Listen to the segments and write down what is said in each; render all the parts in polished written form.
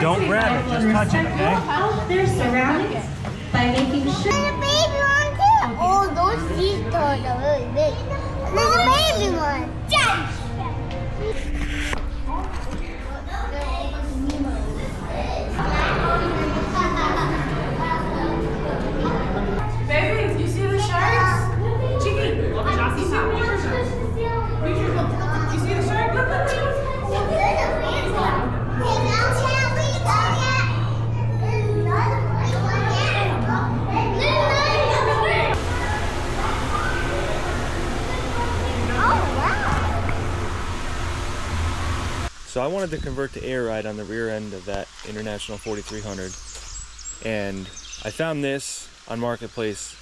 Don't grab it, just touch it, okay? Help their surroundings by making sure. There's a baby one too. Oh, those teeth are really big. There's a baby one. Yes. Baby, you see the sharks? Chicky, you see the shark? You see the shark? Look, look, look. So I wanted to convert to air ride on the rear end of that International 4300, and I found this on Marketplace.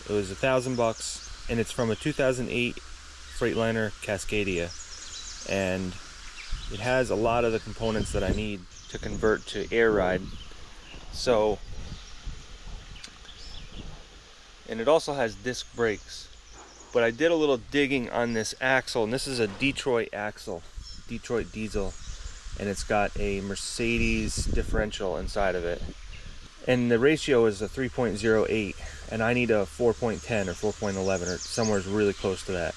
It was $1,000, and it's from a 2008 Freightliner Cascadia, and it has a lot of the components that I need to convert to air ride. So, and it also has disc brakes. But I did a little digging on this axle, and this is a Detroit axle, Detroit diesel, and it's got a Mercedes differential inside of it, and the ratio is a 3.08, and I need a 4.10 or 4.11 or somewhere really close to that.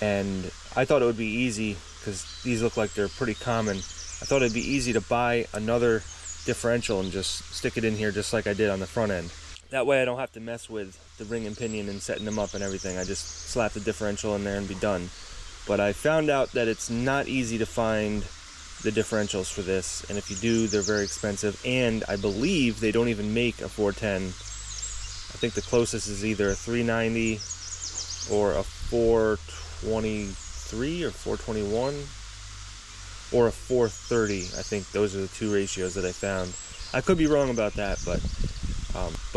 And I thought it would be easy, because these look like they're pretty common. I thought it'd be easy to buy another differential and just stick it in here just like I did on the front end. That way I don't have to mess with the ring and pinion and setting them up and everything. I just slap the differential in there and be done. But I found out that it's not easy to find the differentials for this, and if you do, they're very expensive, and I believe they don't even make a 410. I think the closest is either a 390 or a 423 or 421 or a 430. I think those are the two ratios that I found. I could be wrong about that, but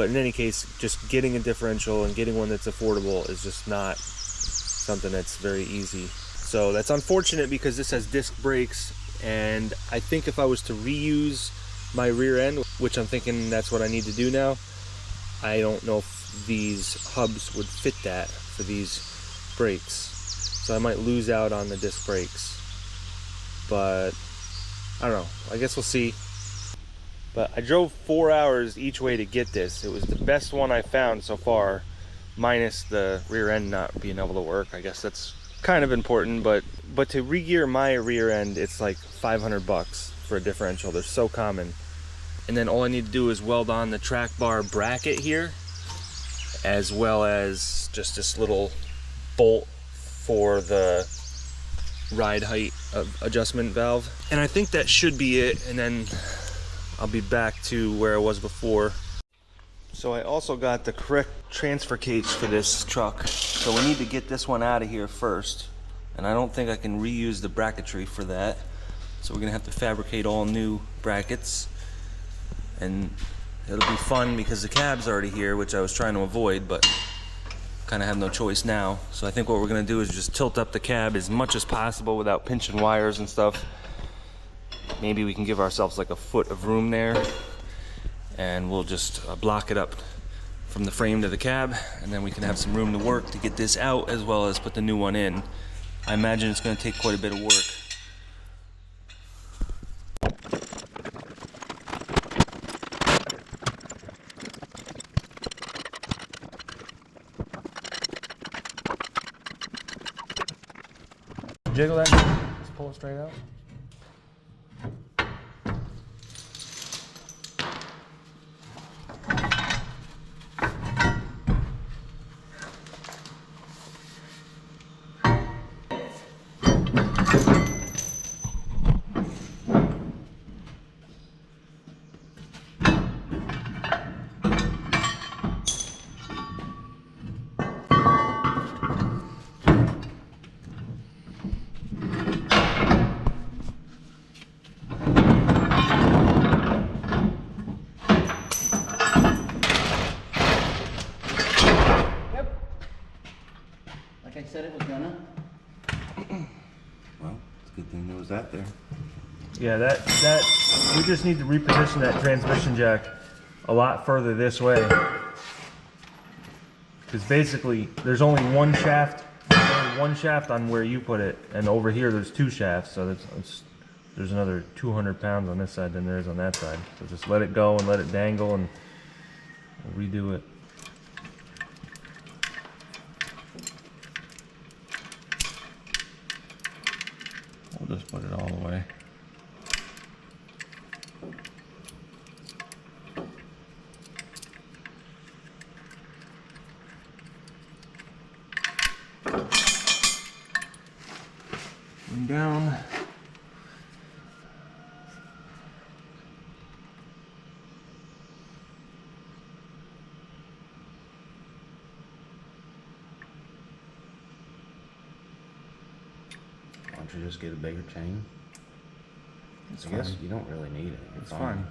in any case, just getting a differential and getting one that's affordable is just not something that's very easy. So that's unfortunate, because this has disc brakes, and I think if I was to reuse my rear end, which I'm thinking that's what I need to do now, I don't know if these hubs would fit that for these brakes. So I might lose out on the disc brakes. But I don't know. I guess we'll see. But I drove 4 hours each way to get this. It was the best one I found so far, minus the rear end not being able to work. I guess that's kind of important, but to re-gear my rear end, it's like $500 for a differential. They're so common. And then all I need to do is weld on the track bar bracket here, as well as just this little bolt for the ride height adjustment valve. And I think that should be it, and then I'll be back to where I was before. So I also got the correct transfer case for this truck. So we need to get this one out of here first. And I don't think I can reuse the bracketry for that. So we're gonna have to fabricate all new brackets. And it'll be fun because the cab's already here, which I was trying to avoid, but kind of have no choice now. So I think what we're gonna do is just tilt up the cab as much as possible without pinching wires and stuff. Maybe we can give ourselves like a foot of room there, and we'll just block it up from the frame to the cab, and then we can have some room to work to get this out as well as put the new one in. I imagine it's going to take quite a bit of work. Jiggle that, just pull it straight out. Like I said it was gonna. Well, it's a good thing there was that there. Yeah, that we just need to reposition that transmission jack a lot further this way. Because basically, there's only one shaft on where you put it, and over here there's two shafts, so it's there's another 200 pounds on this side than there is on that side. So just let it go and let it dangle and we'll redo it. We'll just put it all the way. And down. Why don't you just get a bigger chain? It's I guess fine. you don't really need it. It's fine.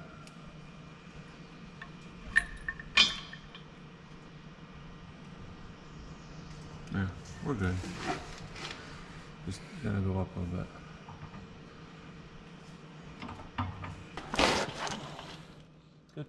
Yeah, we're good. Just gotta go up a little bit. Good.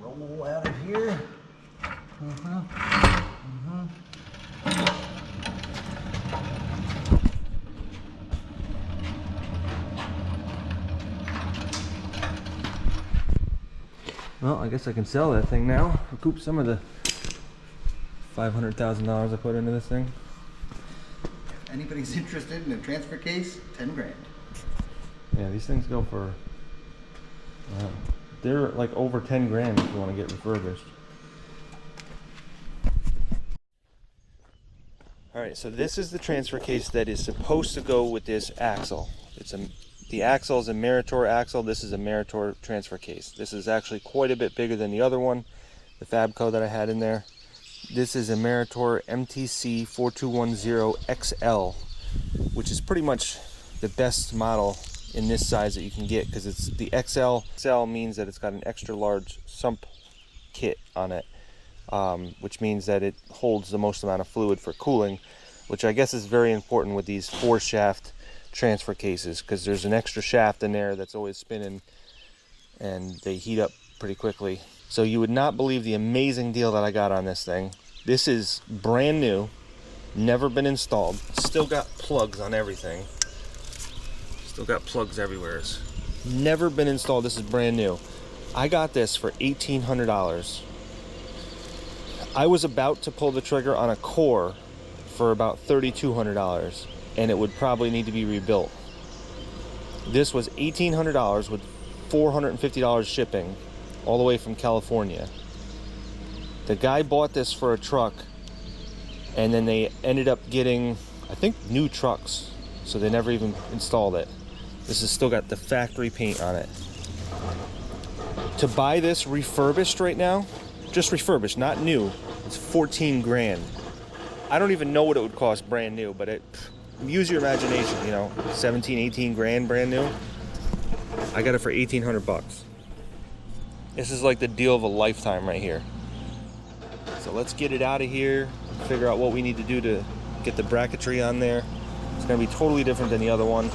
Roll out of here. Well, I guess I can sell that thing now. Recoup some of the $500,000 I put into this thing. If anybody's interested in a transfer case, 10 grand. Yeah, these things go for, they're like over 10 grand if you want to get refurbished. Alright, so this is the transfer case that is supposed to go with this axle. The axle is a Meritor axle. This is a Meritor transfer case. This is actually quite a bit bigger than the other one, the Fabco that I had in there. This is a Meritor MTC 4210 XL, which is pretty much the best model in this size that you can get because it's the XL. XL means that it's got an extra large sump kit on it, which means that it holds the most amount of fluid for cooling, which I guess is very important with these 4-shaft transfer cases because there's an extra shaft in there that's always spinning and they heat up pretty quickly. So you would not believe the amazing deal that I got on this thing. This is brand new, never been installed, still got plugs on everything. Still got plugs everywhere. Never been installed. This is brand new. I got this for $1,800. I was about to pull the trigger on a core for about $3,200, and it would probably need to be rebuilt. This was $1,800 with $450 shipping, all the way from California. The guy bought this for a truck, and then they ended up getting, I think, new trucks, so they never even installed it. This has still got the factory paint on it. To buy this refurbished right now, just refurbished, not new, it's 14 grand. I don't even know what it would cost brand new, but use your imagination, you know, 17, 18 grand brand new. I got it for 1,800 bucks. This is like the deal of a lifetime right here. So let's get it out of here, figure out what we need to do to get the bracketry on there. It's gonna be totally different than the other one.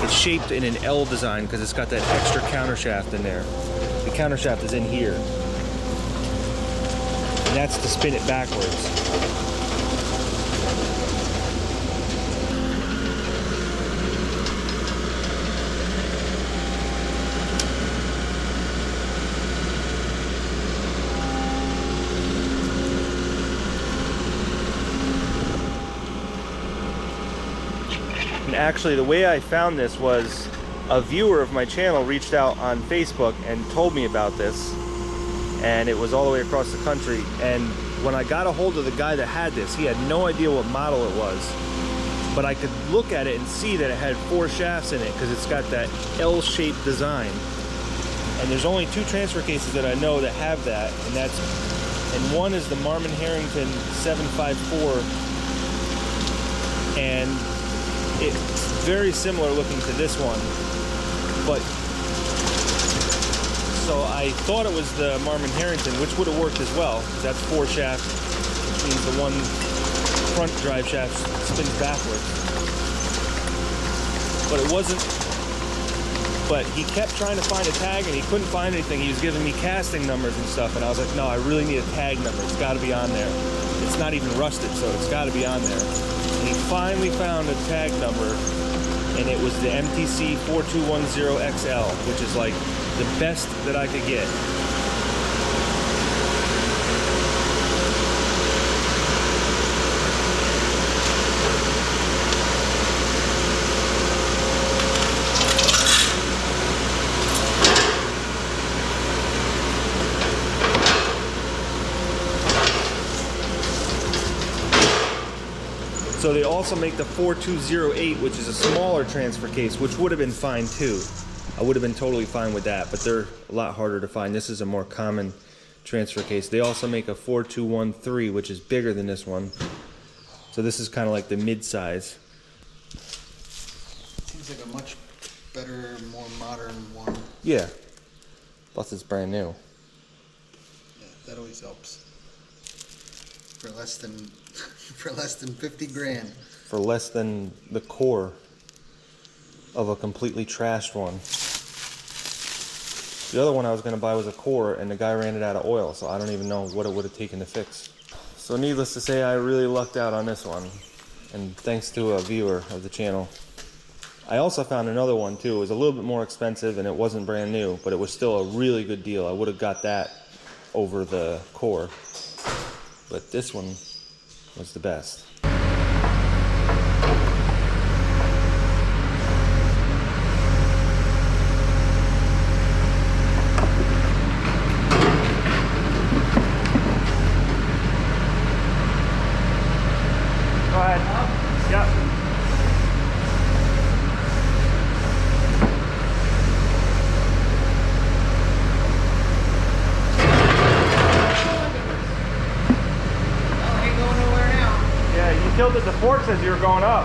It's shaped in an L design because it's got that extra counter shaft in there. The counter shaft is in here. And that's to spin it backwards. And actually, the way I found this was a viewer of my channel reached out on Facebook and told me about this, and it was all the way across the country. And when I got a hold of the guy that had this, he had no idea what model it was, but I could look at it and see that it had 4 shafts in it because it's got that L-shaped design. And there's only 2 transfer cases that I know that have that, and one is the Marmon Harrington 754, and it's very similar looking to this one, but so I thought it was the Marmon Harrington, which would have worked as well, because that's 4 shaft, which means the one front drive shaft spins backwards. but it wasn't. But he kept trying to find a tag and he couldn't find anything. He was giving me casting numbers and stuff, and I was like, no, I really need a tag number. It's got to be on there. It's not even rusted, so it's got to be on there. And he finally found a tag number, and it was the MTC 4210XL, which is like the best that I could get. So they also make the 4208, which is a smaller transfer case, which would have been fine too. I would have been totally fine with that, but they're a lot harder to find. This is a more common transfer case. They also make a 4213, which is bigger than this one. So this is kind of like the mid-size. Seems like a much better, more modern one. Yeah. Plus it's brand new. Yeah, that always helps. For less than 50 grand. For less than the core of a completely trashed one. The other one I was going to buy was a core, and the guy ran it out of oil, so I don't even know what it would have taken to fix. So needless to say, I really lucked out on this one, and thanks to a viewer of the channel. I also found another one too. It was a little bit more expensive and it wasn't brand new, but it was still a really good deal. I would have got that over the core, but this one was the best. Tilted the forks as you were going up.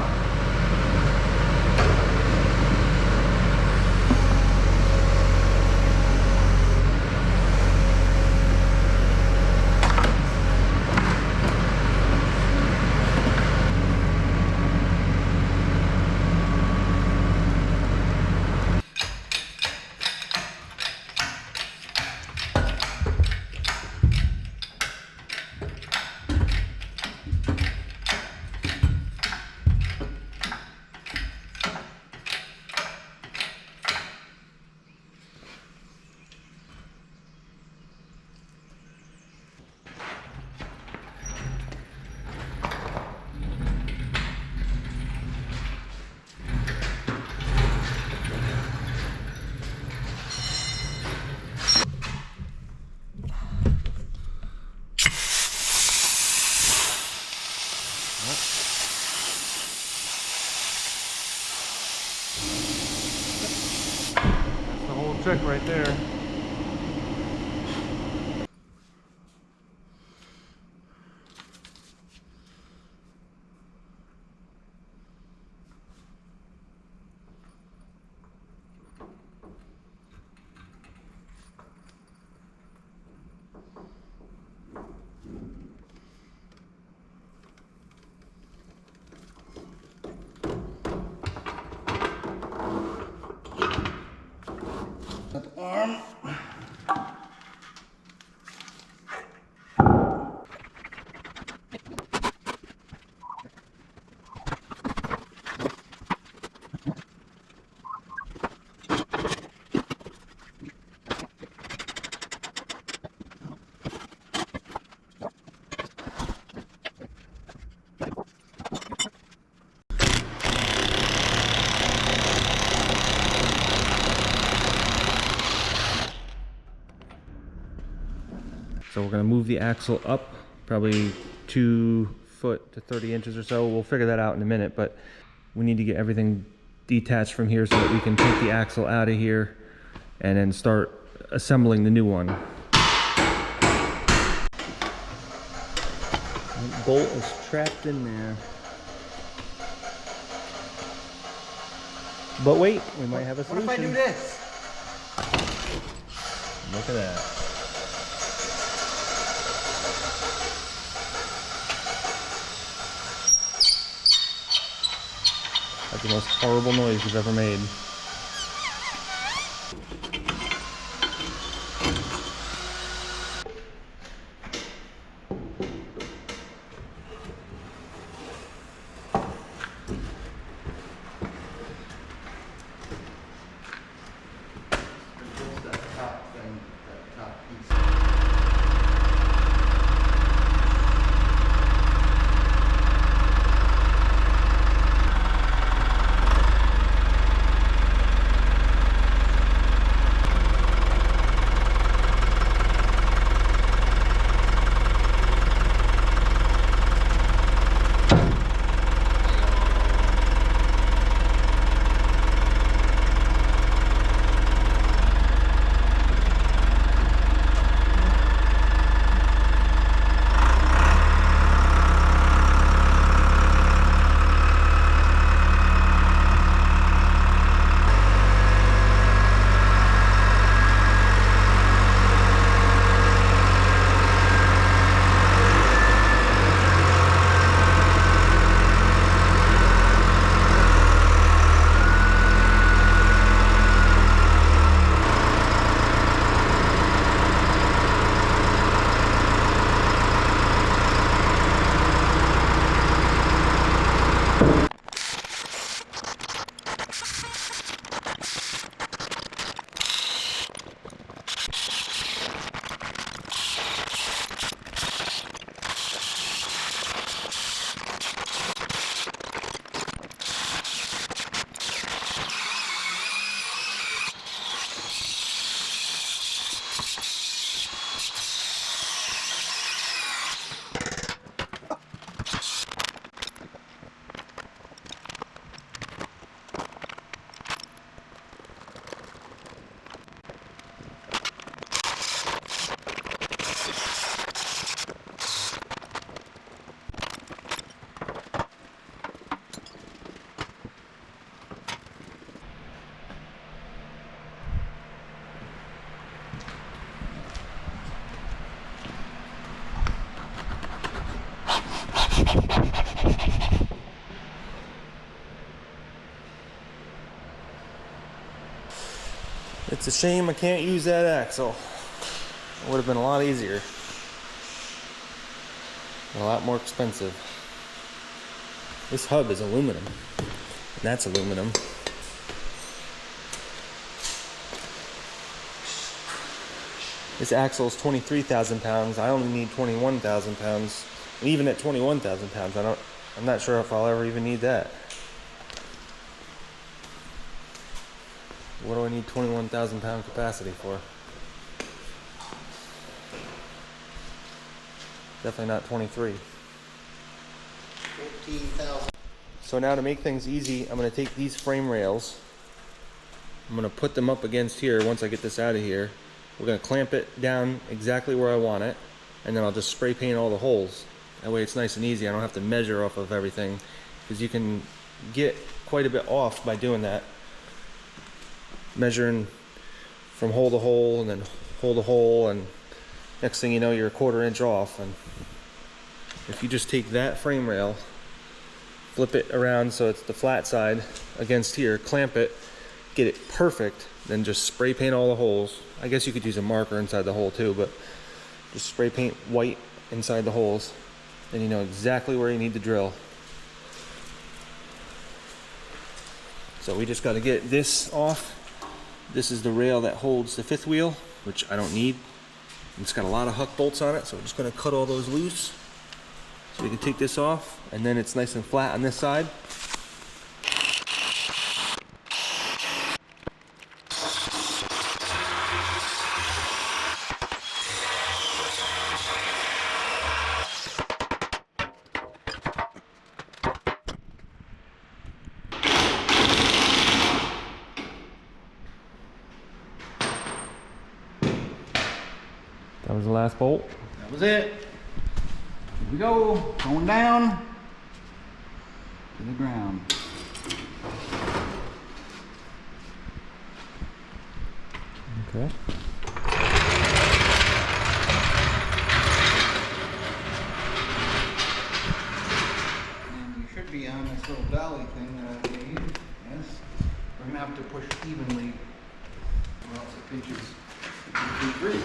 Trick right there. Arm. So we're going to move the axle up probably 2 foot to 30 inches or so. We'll figure that out in a minute, but we need to get everything detached from here so that we can take the axle out of here and then start assembling the new one. The bolt is trapped in there. But wait, we might have a solution. What if I do this? Look at that. That's the most horrible noise you've ever made. That top thing, that top piece. It's a shame I can't use that axle. It would have been a lot easier. A lot more expensive. This hub is aluminum. And that's aluminum. This axle is 23,000 pounds. I only need 21,000 pounds. And even at 21,000 pounds, I'm not sure if I'll ever even need that. What do I need 21,000 pound capacity for? Definitely not 23. 14,000. So now to make things easy, I'm going to take these frame rails. I'm going to put them up against here once I get this out of here. We're going to clamp it down exactly where I want it. And then I'll just spray paint all the holes. That way it's nice and easy. I don't have to measure off of everything. Because you can get quite a bit off by doing that. Measuring from hole to hole and then hole to hole, and next thing you know you're a 1/4 inch off. And if you just take that frame rail, flip it around so it's the flat side against here, clamp it, get it perfect, then just spray paint all the holes. I guess you could use a marker inside the hole too, but just spray paint white inside the holes, then you know exactly where you need to drill. So we just got to get this off. This is the rail that holds the 5th wheel, which I don't need. It's got a lot of huck bolts on it, so we're just going to cut all those loose. So we can take this off, and then it's nice and flat on this side. That was the last bolt. That was it. Here we go. Going down to the ground. Okay. And you should be on this This little dolly thing that I made, yes. We're gonna have to push evenly, or else it pinches. It's too free.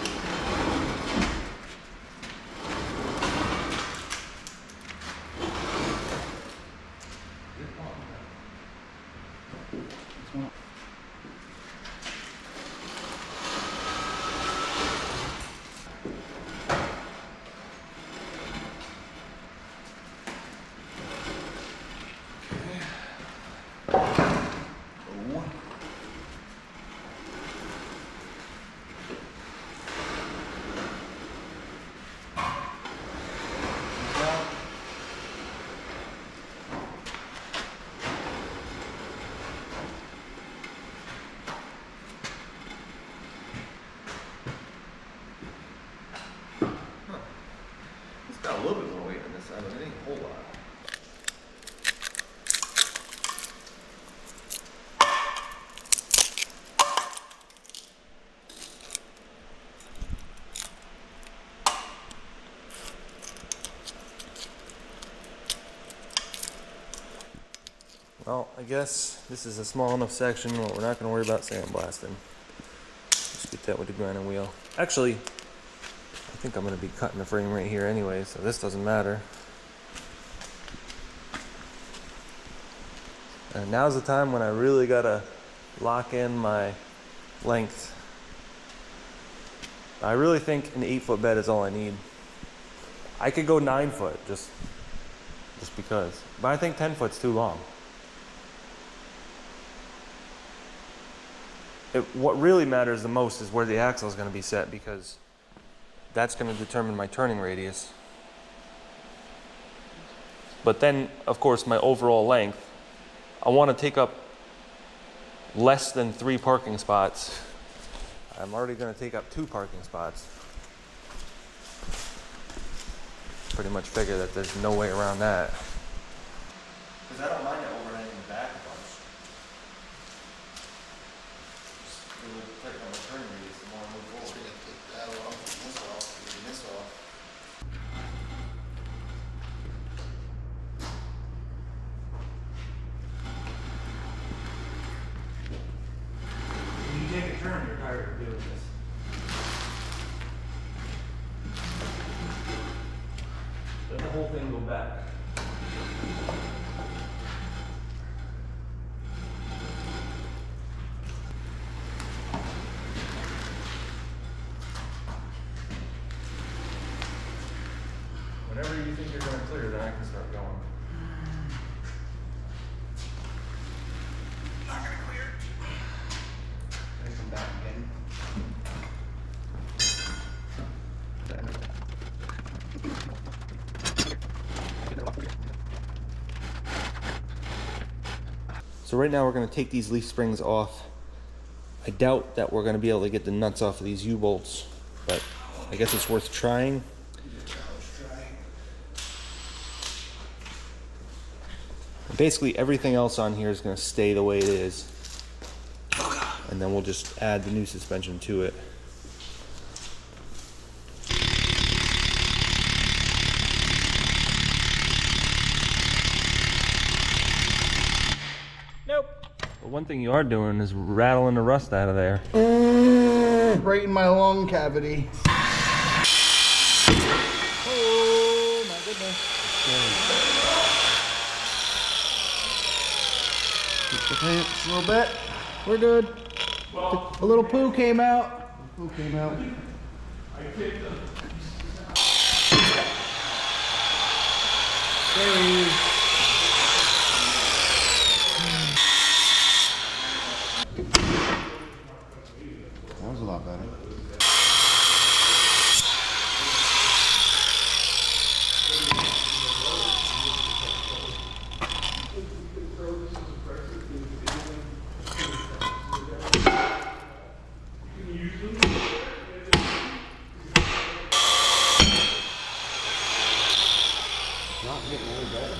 Got a little bit more weight on this side, but it ain't a whole lot. Well, I guess this is a small enough section where we're not going to worry about sandblasting. Just get that with the grinding wheel. Actually, I think I'm going to be cutting the frame right here anyway, so this doesn't matter. And now's the time when I really got to lock in my length. I really think an 8-foot bed is all I need. I could go 9 foot just because, but I think 10 foot's too long. What really matters the most is where the axle is going to be set, because that's going to determine my turning radius. But then, of course, my overall length, I want to take up less than 3 parking spots. I'm already going to take up 2 parking spots. Pretty much figure that there's no way around that. Because I don't mind it overhanging the back a bunch. It will tighten up my turning radius the more I move forward. We're gonna take that off and this off, and this off. When you take a turn, you're tired of doing this. Let the whole thing go back. Whenever you think you're going to clear, then I can start going. Not gonna clear. Gonna come back again. So right now we're going to take these leaf springs off. I doubt that we're going to be able to get the nuts off of these U-bolts, but I guess it's worth trying. Basically everything else on here is going to stay the way it is, and then we'll just add the new suspension to it. Nope. But one thing you are doing is rattling the rust out of there. Right in my lung cavity. Oh my goodness. Keep the pants a little bit. We're good. A little poo came out. Poo came out. There he is. That was a lot better. Not getting any better.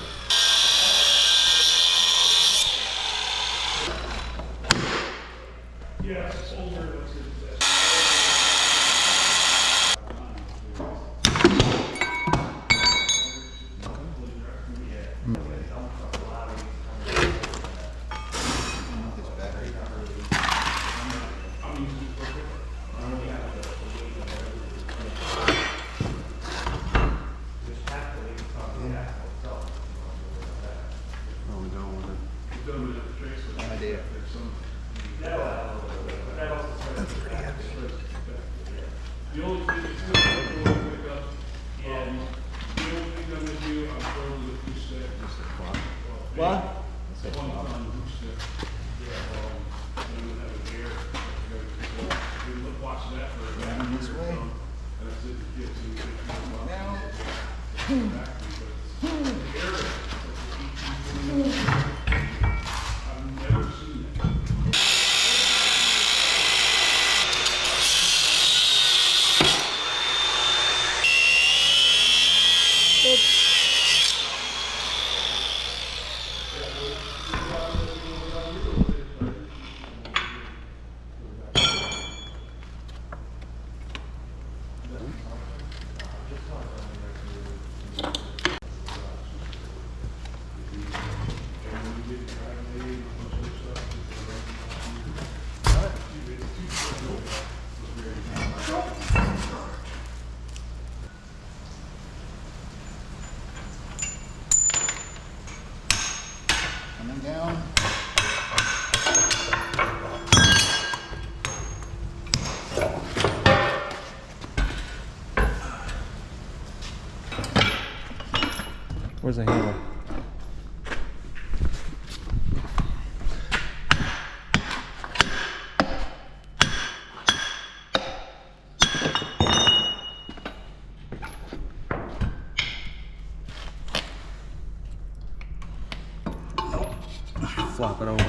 No idea. That's pretty heavy. The only thing is, the only pickup, and the only thing I'm gonna do, I'm throwing the two stick. What? One ton hoop stick. Yeah, I'm gonna have it here. We look, watch that for a Down this way. and that's it, get to. Now. I've never seen that. Coming down. Where's the handle? Flop it over.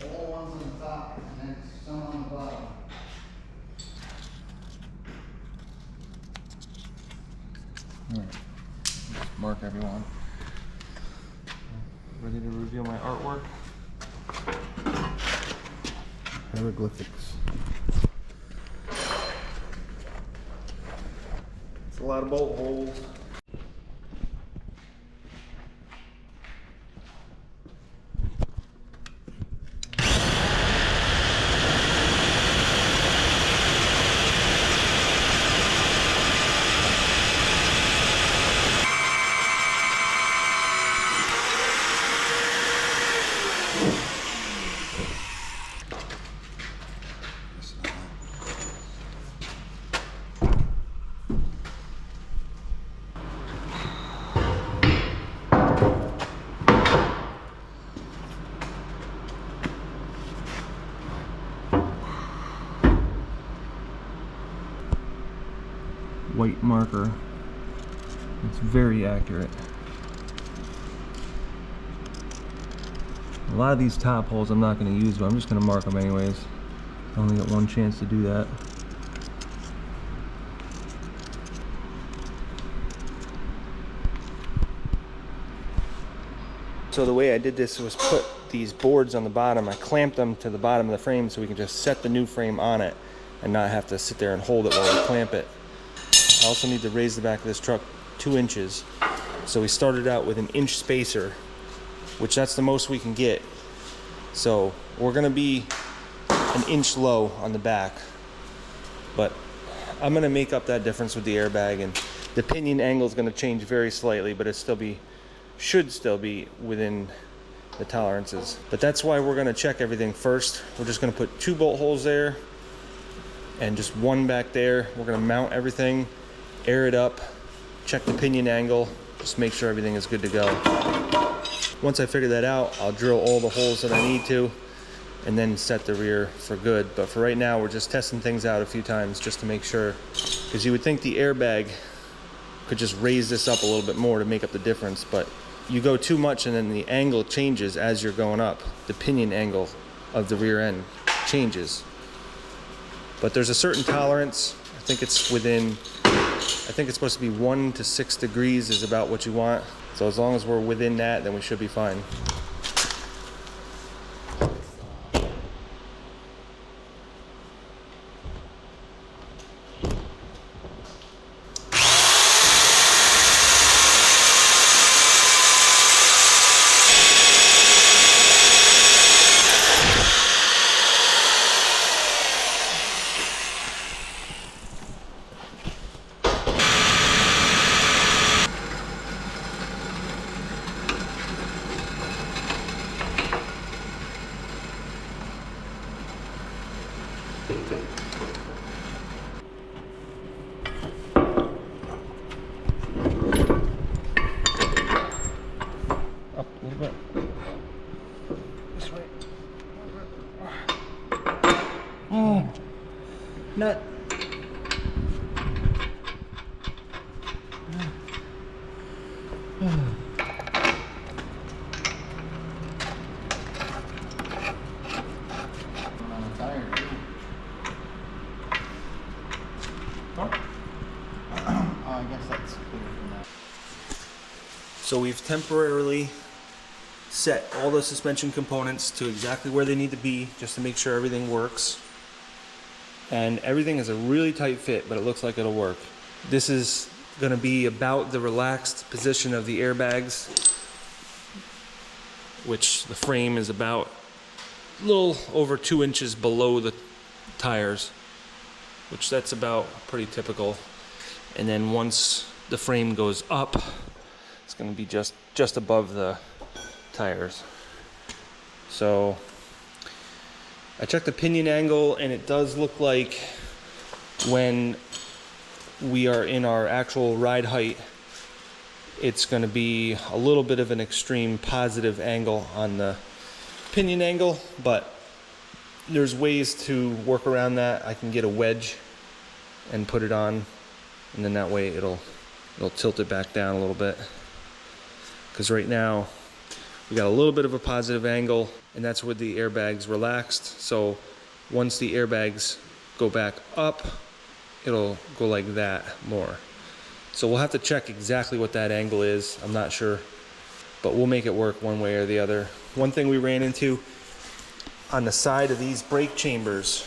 All ones on the top and then some on the bottom. Alright, mark everyone. Ready to reveal my artwork? Hieroglyphics. It's a lot of bolt holes. White marker. It's very accurate. A lot of these top holes I'm not going to use, but I'm just going to mark them anyways. I only get one chance to do that. So the way I did this was put these boards on the bottom. I clamped them to the bottom of the frame so we can just set the new frame on it and not have to sit there and hold it while we clamp it. I also need to raise the back of this truck 2 inches. So we started out with an inch spacer, which that's the most we can get. So we're gonna be an inch low on the back, but I'm gonna make up that difference with the airbag, and the pinion angle is gonna change very slightly, but it should still be within the tolerances. But that's why we're gonna check everything first. We're just gonna put 2 bolt holes there and just 1 back there. We're gonna mount everything, air it up, check the pinion angle, just make sure everything is good to go. Once I figure that out, I'll drill all the holes that I need to and then set the rear for good. But for right now, we're just testing things out a few times just to make sure, because you would think the airbag could just raise this up a little bit more to make up the difference, but you go too much and then the angle changes as you're going up. The pinion angle of the rear end changes. But there's a certain tolerance. I think it's supposed to be 1 to 6 degrees is about what you want. So as long as we're within that, then we should be fine. Up a little bit. This way. Oh, nut. On a tire, too. I guess that's clear from that. So we've temporarily set all the suspension components to exactly where they need to be just to make sure everything works. And everything is a really tight fit, but it looks like it'll work. This is going to be about the relaxed position of the airbags, which the frame is about a little over 2 inches below the tires, which that's about pretty typical. And then once the frame goes up, it's going to be just above the tires. So I checked the pinion angle, and it does look like when we are in our actual ride height, it's going to be a little bit of an extreme positive angle on the pinion angle, but there's ways to work around that. I can get a wedge and put it on, and then that way it'll tilt it back down a little bit. Because right now we got a little bit of a positive angle, and that's with the airbags relaxed. So once the airbags go back up, it'll go like that more. So we'll have to check exactly what that angle is. I'm not sure, but we'll make it work one way or the other. One thing we ran into on the side of these brake chambers,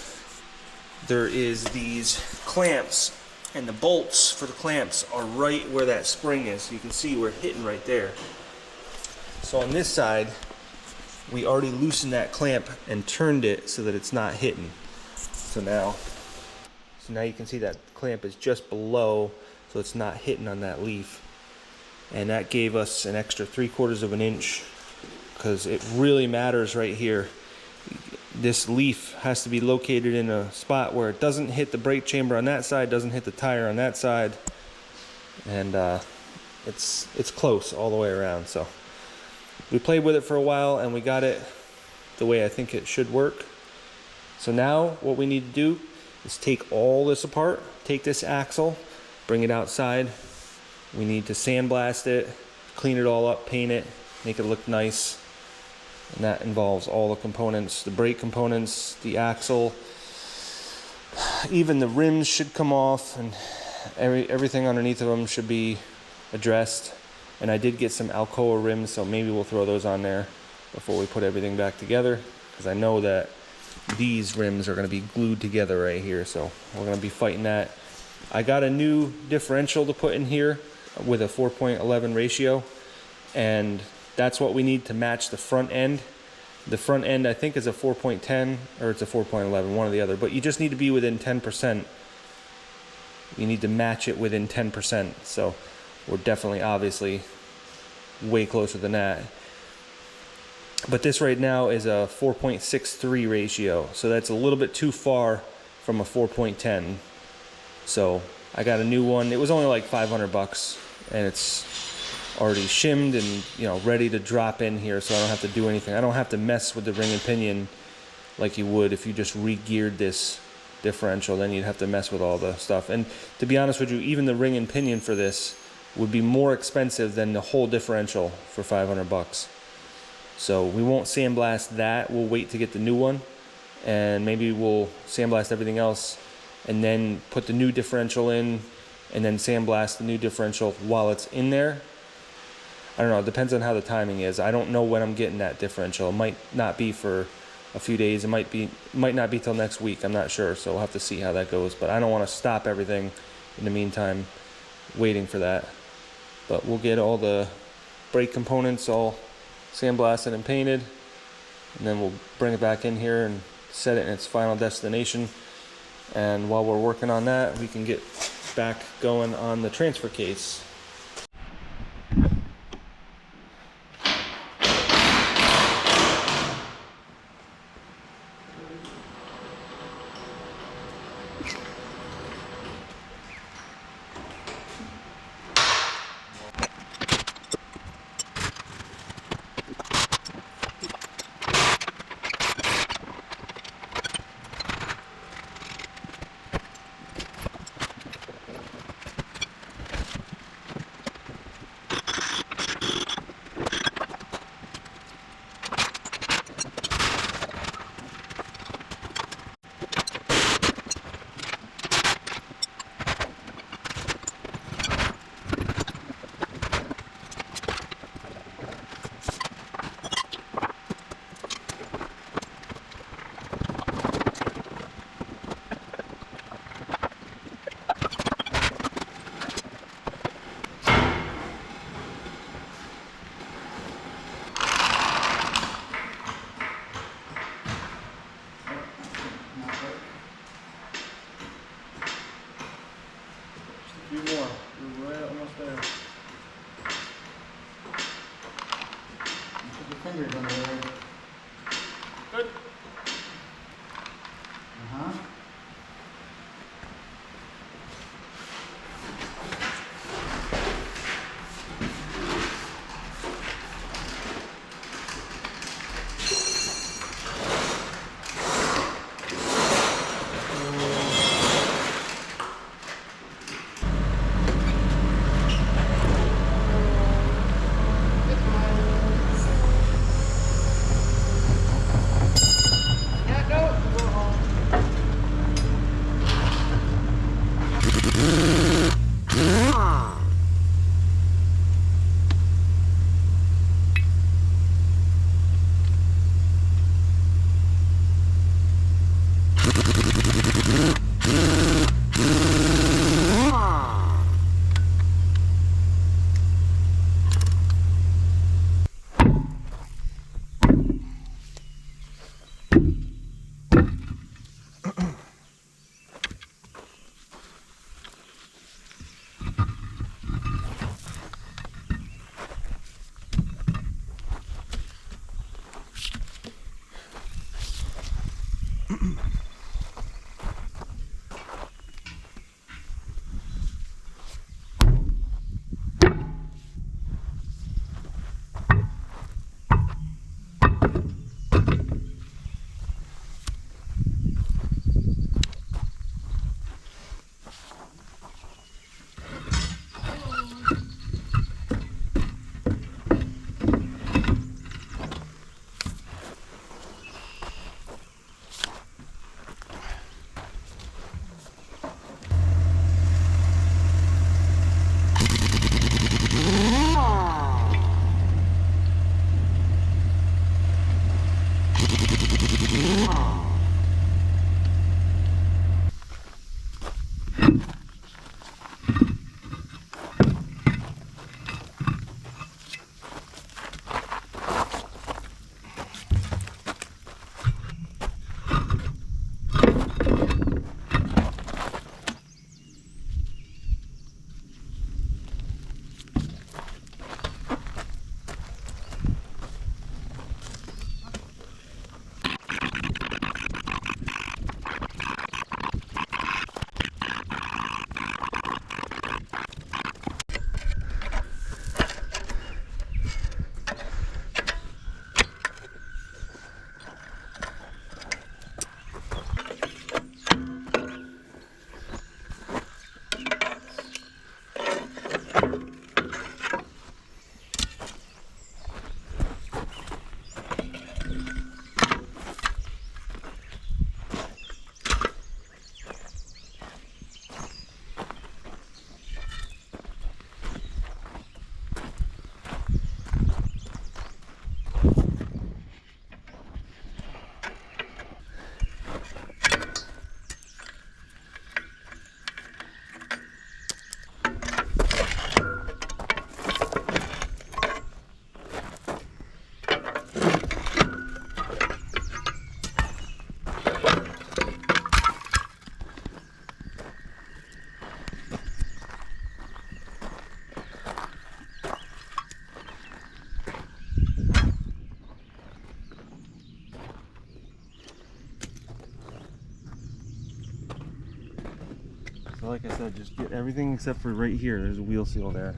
there is these clamps, and the bolts for the clamps are right where that spring is. So you can see we're hitting right there. So on this side, we already loosened that clamp and turned it so that it's not hitting. So now you can see that clamp is just below, so it's not hitting on that leaf. And that gave us an extra 3/4 of an inch, because it really matters right here. This leaf has to be located in a spot where it doesn't hit the brake chamber on that side, doesn't hit the tire on that side, and it's close all the way around. So we played with it for a while, and we got it the way I think it should work. So now what we need to do is take all this apart, take this axle, bring it outside. We need to sandblast it, clean it all up, paint it, make it look nice. And that involves all the components, the brake components, the axle, even the rims should come off, and everything underneath of them should be addressed. And I did get some Alcoa rims, so maybe we'll throw those on there before we put everything back together, because I know that these rims are going to be glued together right here, so we're going to be fighting that. I got a new differential to put in here with a 4.11 ratio, and that's what we need to match the front end. The front end I think is a 4.10 or it's a 4.11, one or the other, but you just need to be within 10%. You need to match it within 10%, so we're definitely obviously way closer than that. But this right now is a 4.63 ratio, so that's a little bit too far from a 4.10. So I got a new one. It was only like $500, and it's already shimmed and ready to drop in here, so I don't have to do anything. I don't have to mess with the ring and pinion like you would if you just re-geared this differential. Then you'd have to mess with all the stuff. And to be honest with you, even the ring and pinion for this would be more expensive than the whole differential for $500. So we won't sandblast that. We'll wait to get the new one, and maybe we'll sandblast everything else and then put the new differential in and then sandblast the new differential while it's in there. I don't know, it depends on how the timing is. I don't know when I'm getting that differential. It might not be for a few days. It might not be till next week. I'm not sure, so we'll have to see how that goes. But I don't want to stop everything in the meantime waiting for that. But we'll get all the brake components all sandblasted and painted, and then we'll bring it back in here and set it in its final destination. And while we're working on that, we can get back going on the transfer case. A few more. We're right almost there. Put your fingers under there. Good. Uh-huh. So like I said, just get everything except for right here. There's a wheel seal there.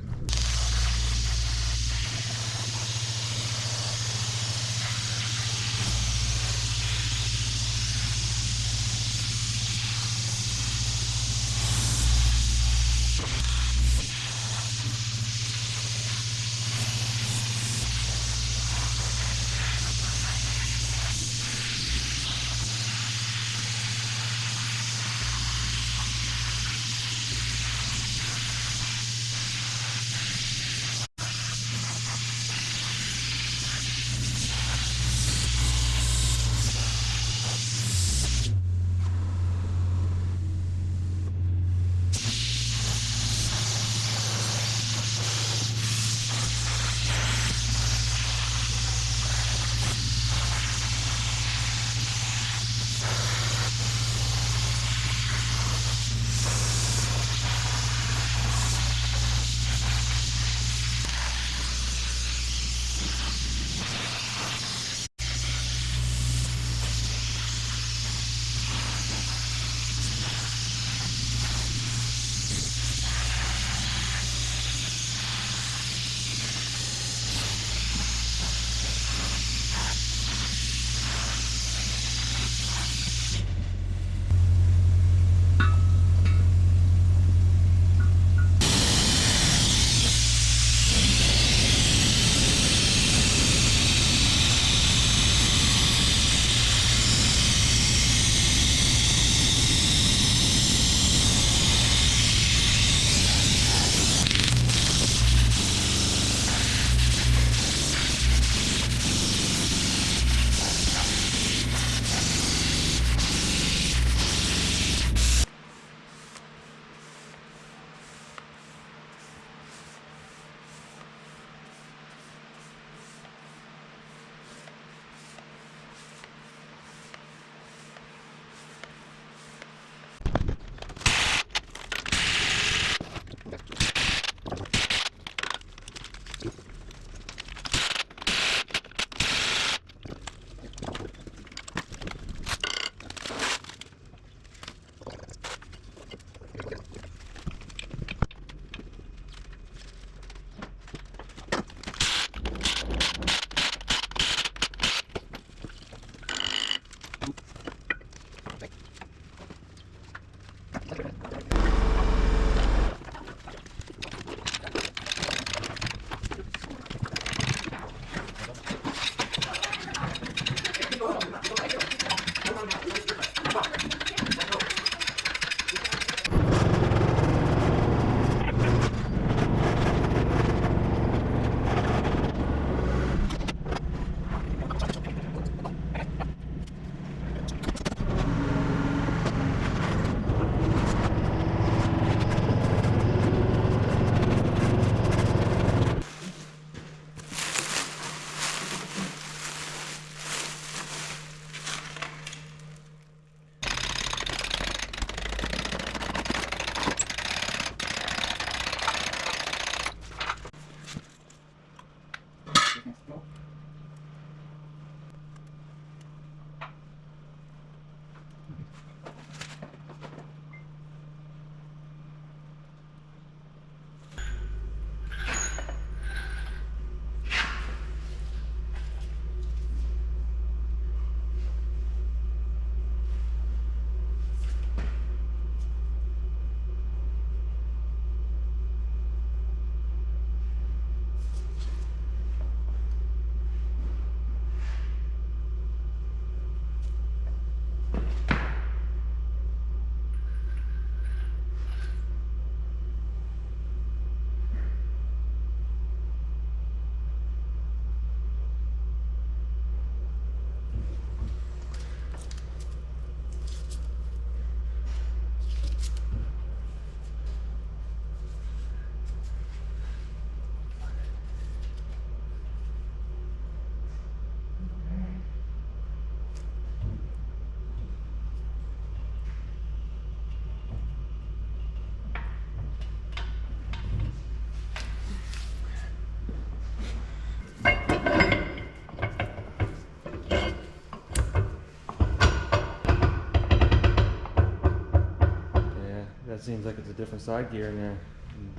That seems like it's a different side gear in there.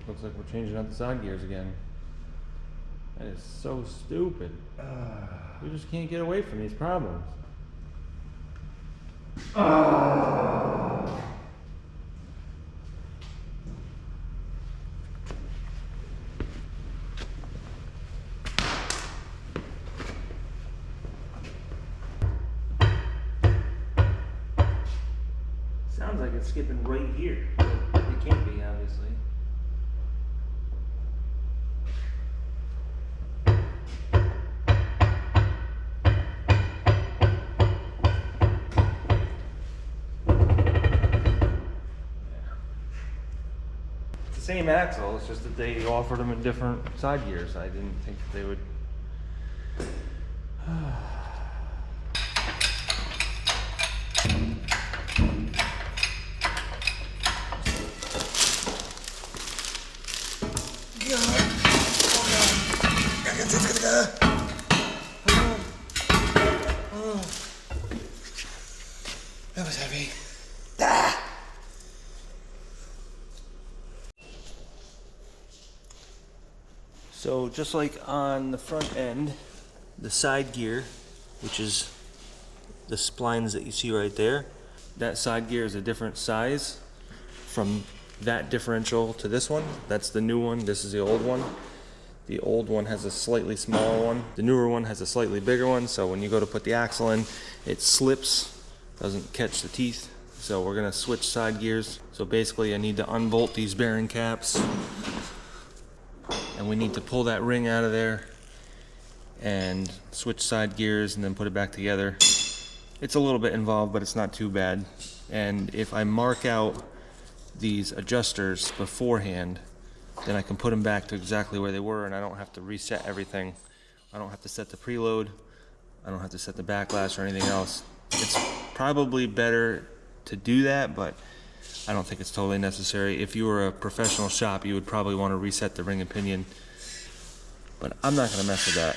Looks like we're changing out the side gears again. That is so stupid. We just can't get away from these problems. Sounds like it's skipping right here. It can't be, obviously. It's the same axle, it's just that they offered them in different side gears. I didn't think that they would. That was heavy. So just like on the front end, the side gear, which is the splines that you see right there, that side gear is a different size from that differential to this one. That's the new one, this is the old one. The old one has a slightly smaller one. The newer one has a slightly bigger one, so when you go to put the axle in, it slips, doesn't catch the teeth. So we're gonna switch side gears. So basically I need to unbolt these bearing caps, and we need to pull that ring out of there and switch side gears and then put it back together. It's a little bit involved, but it's not too bad. And if I mark out these adjusters beforehand, then I can put them back to exactly where they were, and I don't have to reset everything. I don't have to set the preload, I don't have to set the backlash or anything else. It's probably better to do that, but I don't think it's totally necessary. If you were a professional shop, you would probably want to reset the ring and pinion, but I'm not going to mess with that.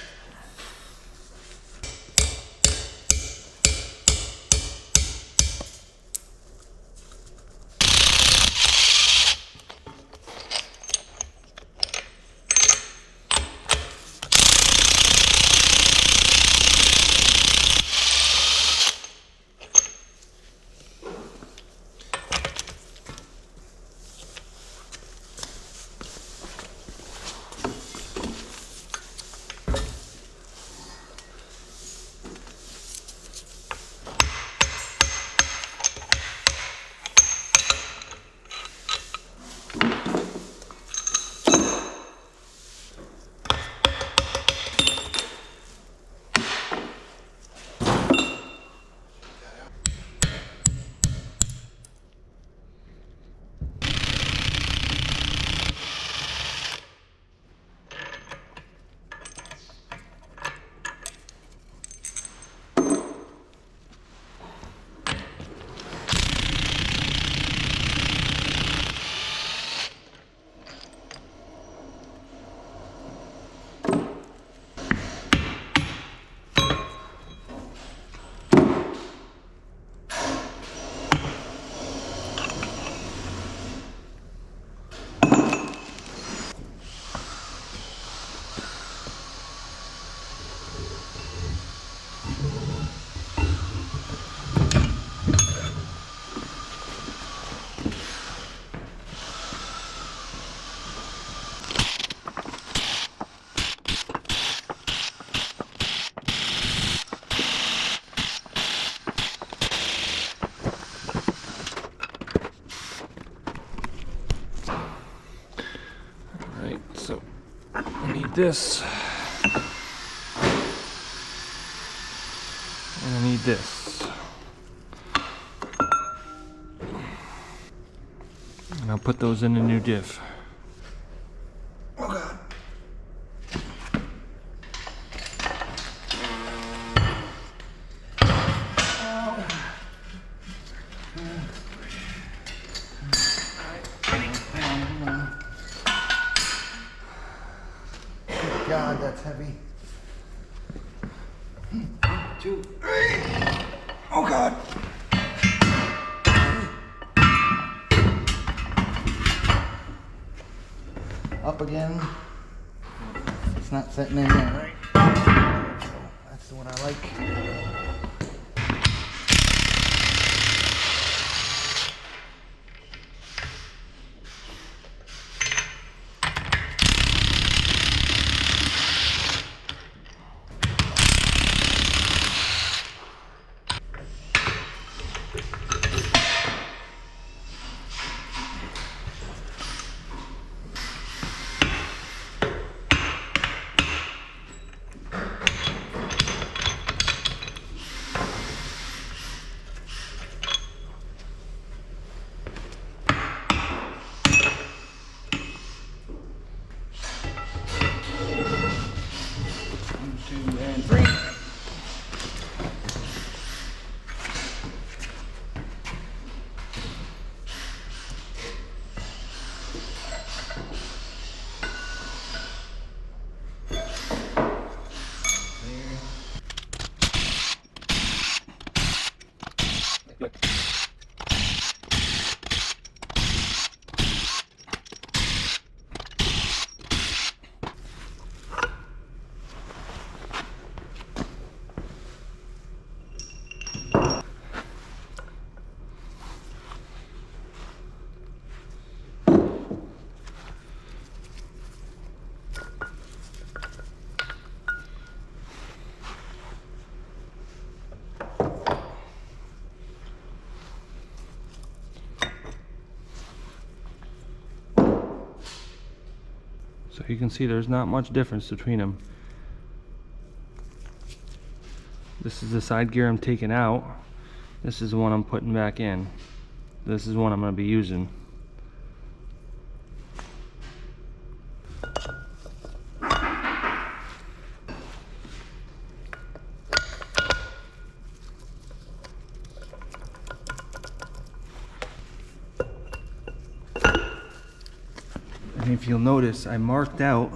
So I need this, and I need this, and I'll put those in the new diff. Oh God. God, that's heavy. 1, 2, 3. Oh God. again. It's not setting in there, right? That's the one I like. So you can see there's not much difference between them. This is the side gear I'm taking out. This is the one I'm putting back in. This is one I'm going to be using. And if you'll notice, I marked out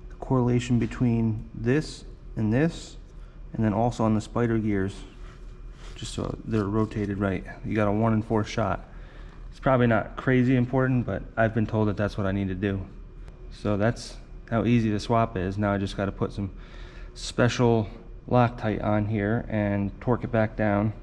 the correlation between this, and then also on the spider gears, just so they're rotated right. You got a 1 in 4 shot. It's probably not crazy important, but I've been told that that's what I need to do. So that's how easy the swap is. Now I just got to put some special Loctite on here and torque it back down.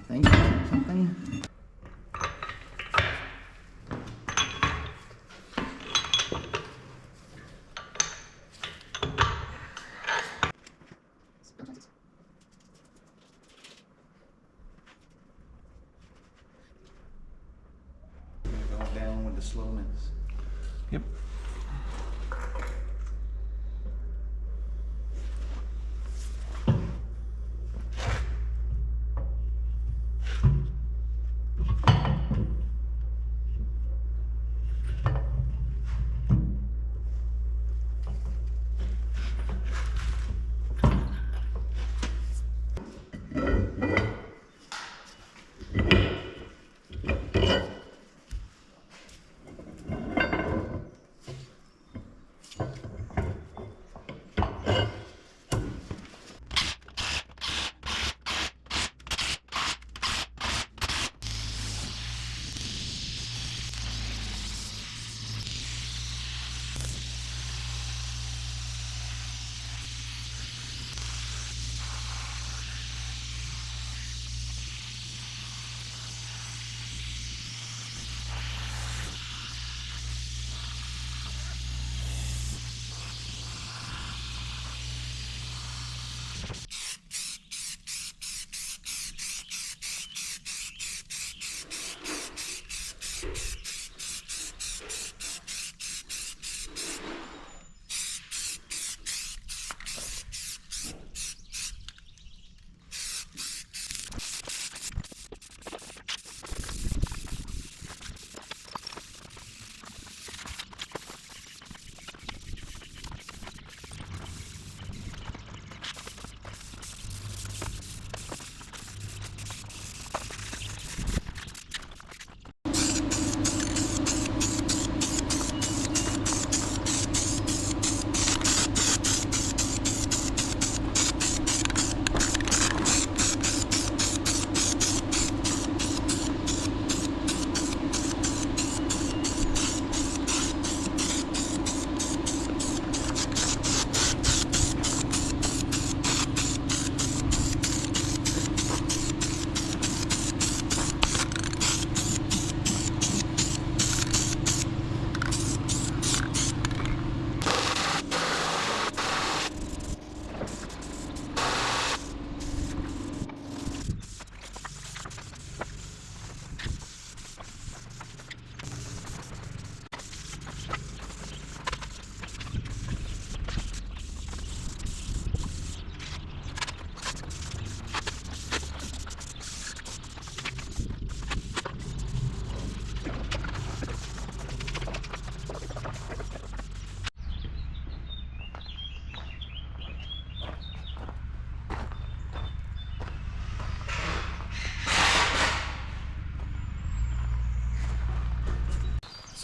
Think something? Go down with the slowness. Yep.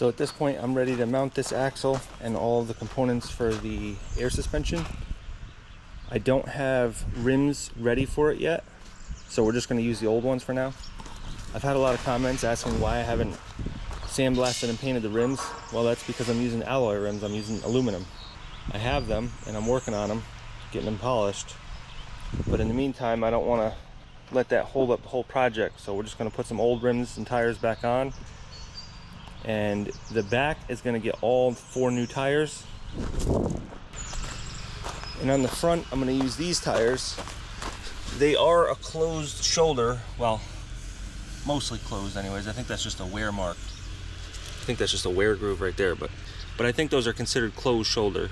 So at this point, I'm ready to mount this axle and all the components for the air suspension. I don't have rims ready for it yet, so we're just going to use the old ones for now. I've had a lot of comments asking why I haven't sandblasted and painted the rims. Well, that's because I'm using alloy rims. I'm using aluminum. I have them and I'm working on them, getting them polished. But in the meantime, I don't want to let that hold up the whole project. So we're just going to put some old rims and tires back on. And the back is going to get all 4 new tires. And on the front, I'm going to use these tires. They are a closed shoulder. Well, mostly closed anyways. I think that's just a wear mark. I think that's just a wear groove right there, but I think those are considered closed shoulder.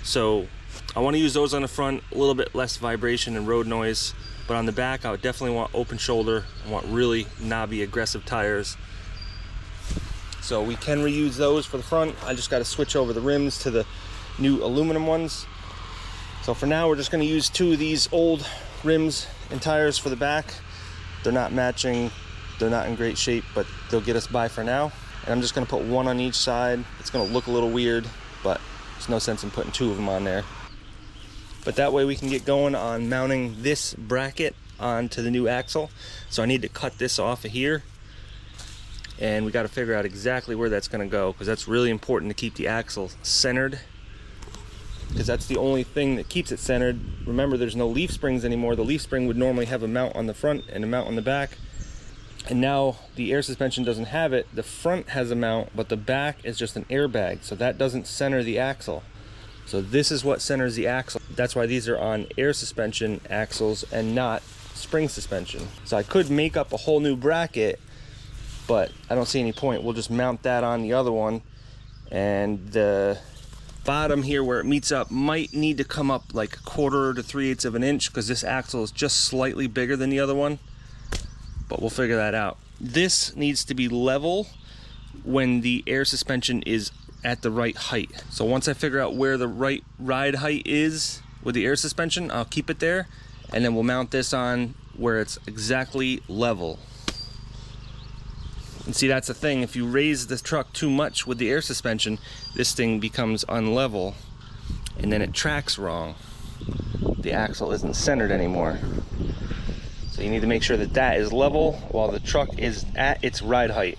So I want to use those on the front, a little bit less vibration and road noise, but on the back I would definitely want open shoulder. I want really knobby, aggressive tires. So we can reuse those for the front. I just got to switch over the rims to the new aluminum ones. So for now, we're just going to use 2 of these old rims and tires for the back. They're not matching, they're not in great shape, but they'll get us by for now. And I'm just going to put 1 on each side. It's going to look a little weird, but there's no sense in putting 2 of them on there. But that way we can get going on mounting this bracket onto the new axle. So I need to cut this off of here, and we got to figure out exactly where that's going to go, because that's really important to keep the axle centered, because that's the only thing that keeps it centered. Remember, there's no leaf springs anymore. The leaf spring would normally have a mount on the front and a mount on the back, and now the air suspension doesn't have it. The front has a mount, but the back is just an airbag, so that doesn't center the axle. So this is what centers the axle. That's why these are on air suspension axles and not spring suspension. So I could make up a whole new bracket, but I don't see any point. We'll just mount that on the other one, and the bottom here where it meets up might need to come up like 1/4 to 3/8 of an inch, because this axle is just slightly bigger than the other one, but we'll figure that out. This needs to be level when the air suspension is at the right height. So once I figure out where the right ride height is with the air suspension, I'll keep it there, and then we'll mount this on where it's exactly level. And see, that's the thing, if you raise the truck too much with the air suspension, this thing becomes unlevel, and then it tracks wrong. The axle isn't centered anymore. So you need to make sure that that is level while the truck is at its ride height.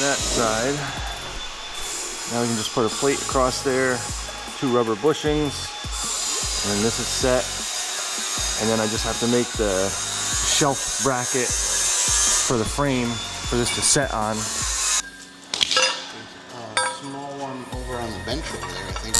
that side. Now we can just put a plate across there, 2 rubber bushings, and then this is set. And then I just have to make the shelf bracket for the frame for this to set on. Small one over on the bench over there, I think.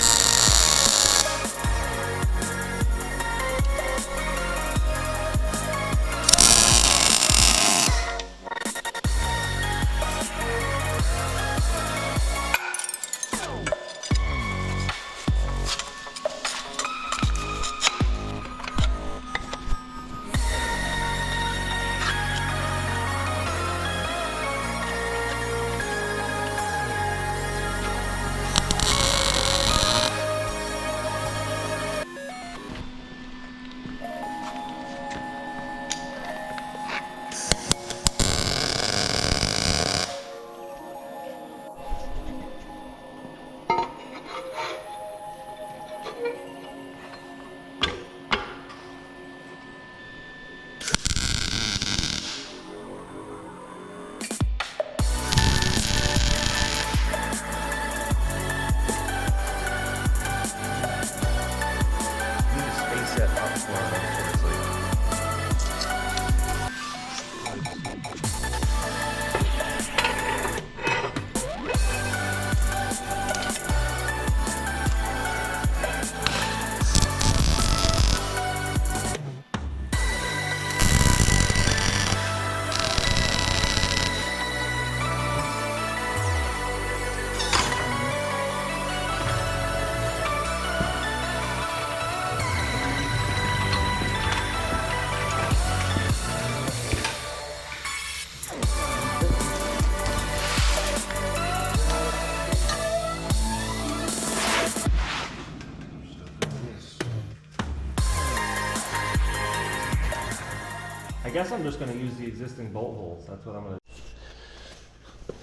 I guess I'm just gonna use the existing bolt holes. That's what I'm gonna do.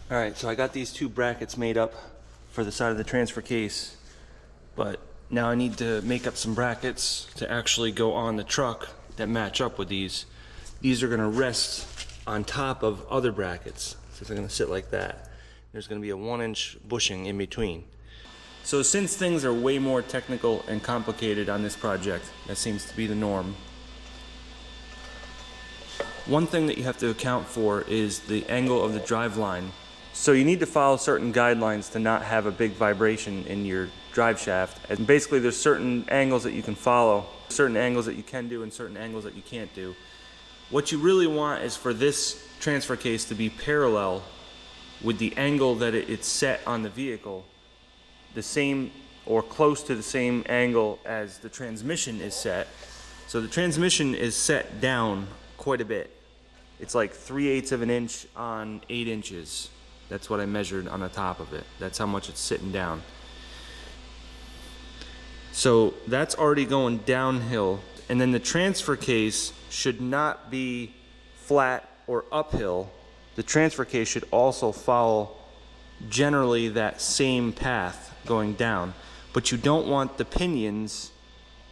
All right, so I got these 2 brackets made up for the side of the transfer case, but now I need to make up some brackets to actually go on the truck that match up with these. These are gonna rest on top of other brackets. So they're gonna sit like that. There's gonna be a 1-inch bushing in between. So since things are way more technical and complicated on this project, that seems to be the norm. One thing that you have to account for is the angle of the drive line. So you need to follow certain guidelines to not have a big vibration in your drive shaft. And basically there's certain angles that you can follow, certain angles that you can do, and certain angles that you can't do. What you really want is for this transfer case to be parallel with the angle that it's set on the vehicle, the same or close to the same angle as the transmission is set. So the transmission is set down quite a bit. It's like 3/8 of an inch on 8 inches. That's what I measured on the top of it. That's how much it's sitting down. So that's already going downhill. And then the transfer case should not be flat or uphill. The transfer case should also follow generally that same path going down. But you don't want the pinions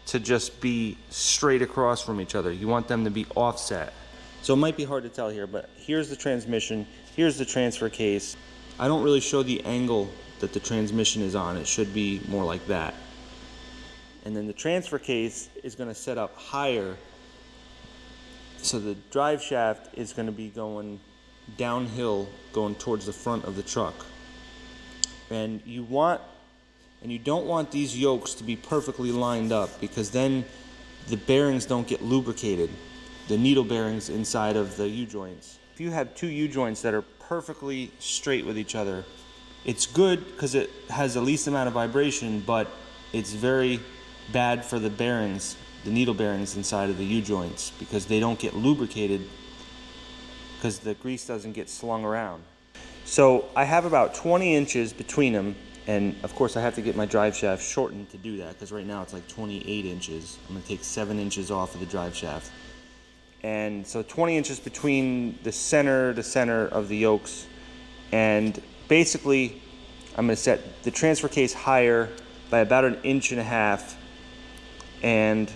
to just be straight across from each other. You want them to be offset. So it might be hard to tell here, but here's the transmission, here's the transfer case. I don't really show the angle that the transmission is on. It should be more like that. And then the transfer case is going to set up higher. So the drive shaft is going to be going downhill, going towards the front of the truck. And you don't want these yokes to be perfectly lined up, because then the bearings don't get lubricated, the needle bearings inside of the U-joints. If you have 2 U-joints that are perfectly straight with each other, it's good because it has the least amount of vibration, but it's very bad for the bearings, the needle bearings inside of the U-joints, because they don't get lubricated because the grease doesn't get slung around. So I have about 20 inches between them. And of course I have to get my drive shaft shortened to do that, because right now it's like 28 inches. I'm gonna take 7 inches off of the drive shaft. And so 20 inches between the center to center of the yokes. And basically I'm gonna set the transfer case higher by about 1.5 inches.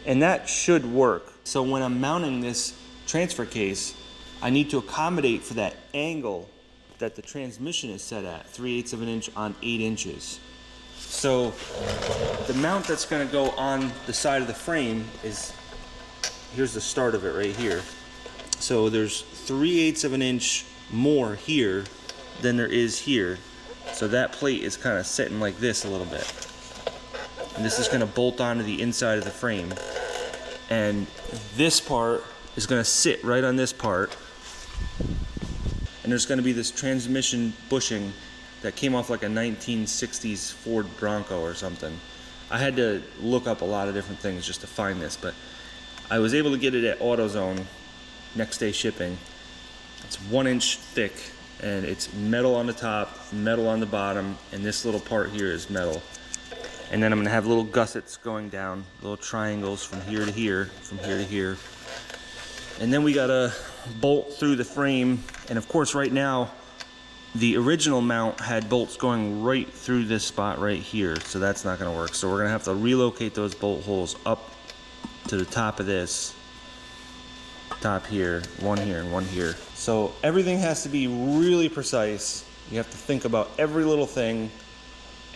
And that should work. So when I'm mounting this transfer case, I need to accommodate for that angle that the transmission is set at, 3/8 of an inch on 8 inches. So the mount that's going to go on the side of the frame is, here's the start of it right here. So there's 3/8 of an inch more here than there is here. So that plate is kind of sitting like this a little bit. And this is going to bolt onto the inside of the frame. And this part is going to sit right on this part. And there's going to be this transmission bushing that came off like a 1960s Ford Bronco or something. I had to look up a lot of different things just to find this, but I was able to get it at AutoZone, next day shipping. It's 1 inch thick, and it's metal on the top, metal on the bottom, and this little part here is metal. And then I'm going to have little gussets going down, little triangles from here to here, from here to here. And then we got to bolt through the frame, and of course right now the original mount had bolts going right through this spot right here, so that's not going to work. So we're going to have to relocate those bolt holes up to the top of this, top here, one here and one here. So everything has to be really precise. You have to think about every little thing,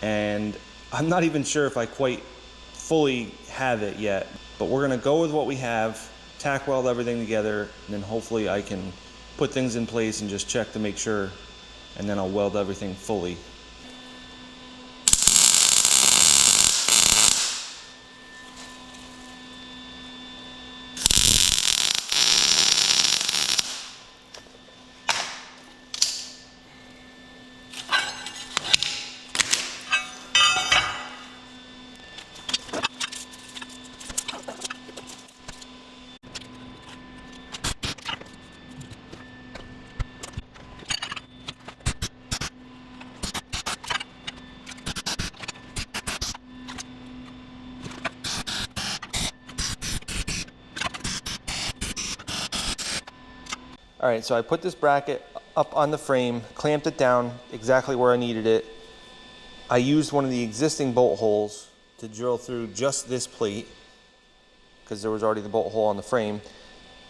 and I'm not even sure if I quite fully have it yet, but we're going to go with what we have, tack weld everything together, and then hopefully I can put things in place and just check to make sure, and then I'll weld everything fully. All right, so I put this bracket up on the frame, clamped it down exactly where I needed it. I used one of the existing bolt holes to drill through just this plate because there was already the bolt hole on the frame.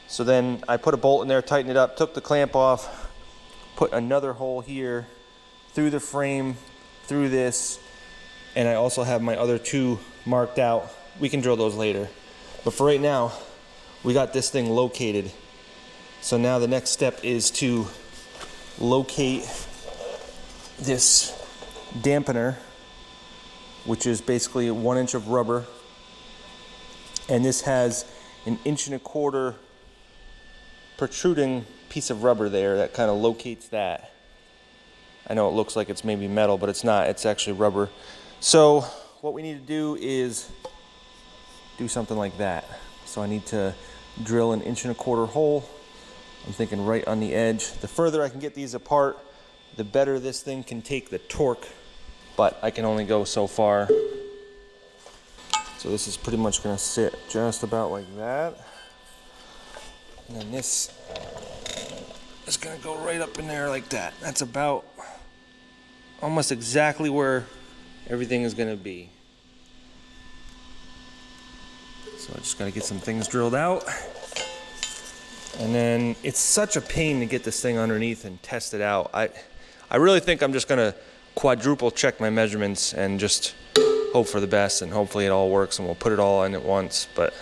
So then I put a bolt in there, tightened it up, took the clamp off, put another hole here through the frame, through this, and I also have my other two marked out. We can drill those later. But for right now, we got this thing located. So now the next step is to locate this dampener, which is basically 1 inch of rubber. And this has an 1.25 inch protruding piece of rubber there that kind of locates that. I know it looks like it's maybe metal, but it's not. It's actually rubber. So what we need to do is do something like that. So I need to drill an 1.25 inch hole. I'm thinking right on the edge. The further I can get these apart, the better this thing can take the torque, but I can only go so far. So this is pretty much going to sit just about like that. And then this is going to go right up in there like that. That's about almost exactly where everything is going to be. So I just got to get some things drilled out. And then it's such a pain to get this thing underneath and test it out. I really think I'm just gonna quadruple check my measurements and just hope for the best, and hopefully it all works and we'll put it all in at once. But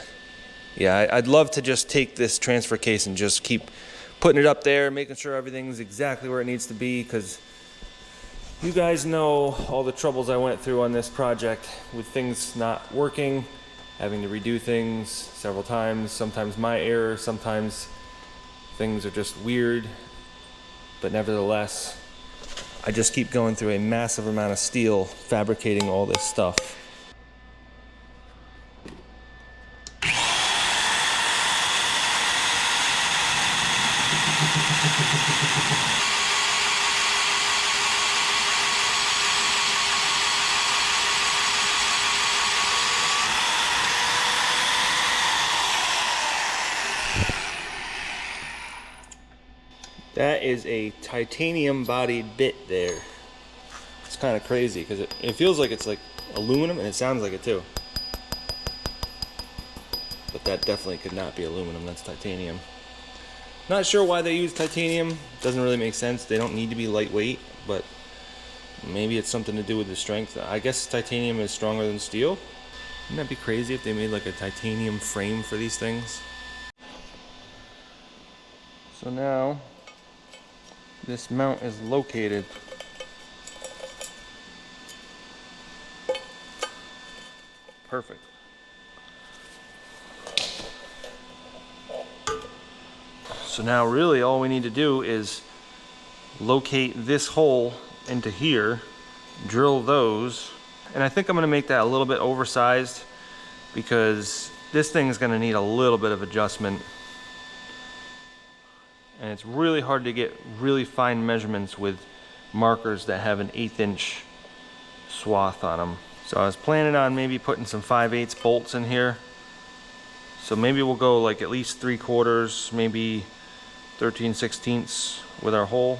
yeah, I'd love to just take this transfer case and just keep putting it up there, making sure everything's exactly where it needs to be, because you guys know all the troubles I went through on this project with things not working, having to redo things several times, sometimes my error, sometimes things are just weird, but nevertheless, I just keep going through a massive amount of steel fabricating all this stuff. That is a titanium bodied bit there. It's kind of crazy because it feels like it's like aluminum, and it sounds like it too. But that definitely could not be aluminum, that's titanium. Not sure why they use titanium. Doesn't really make sense. They don't need to be lightweight, but maybe it's something to do with the strength. I guess titanium is stronger than steel. Wouldn't that be crazy if they made like a titanium frame for these things? So now this mount is located. Perfect. So now really all we need to do is locate this hole into here, drill those, and I think I'm gonna make that a little bit oversized because this thing's gonna need a little bit of adjustment. And it's really hard to get really fine measurements with markers that have an 1/8 inch swath on them. So I was planning on maybe putting some 5/8 bolts in here. So maybe we'll go like at least 3/4, maybe 13/16 with our hole.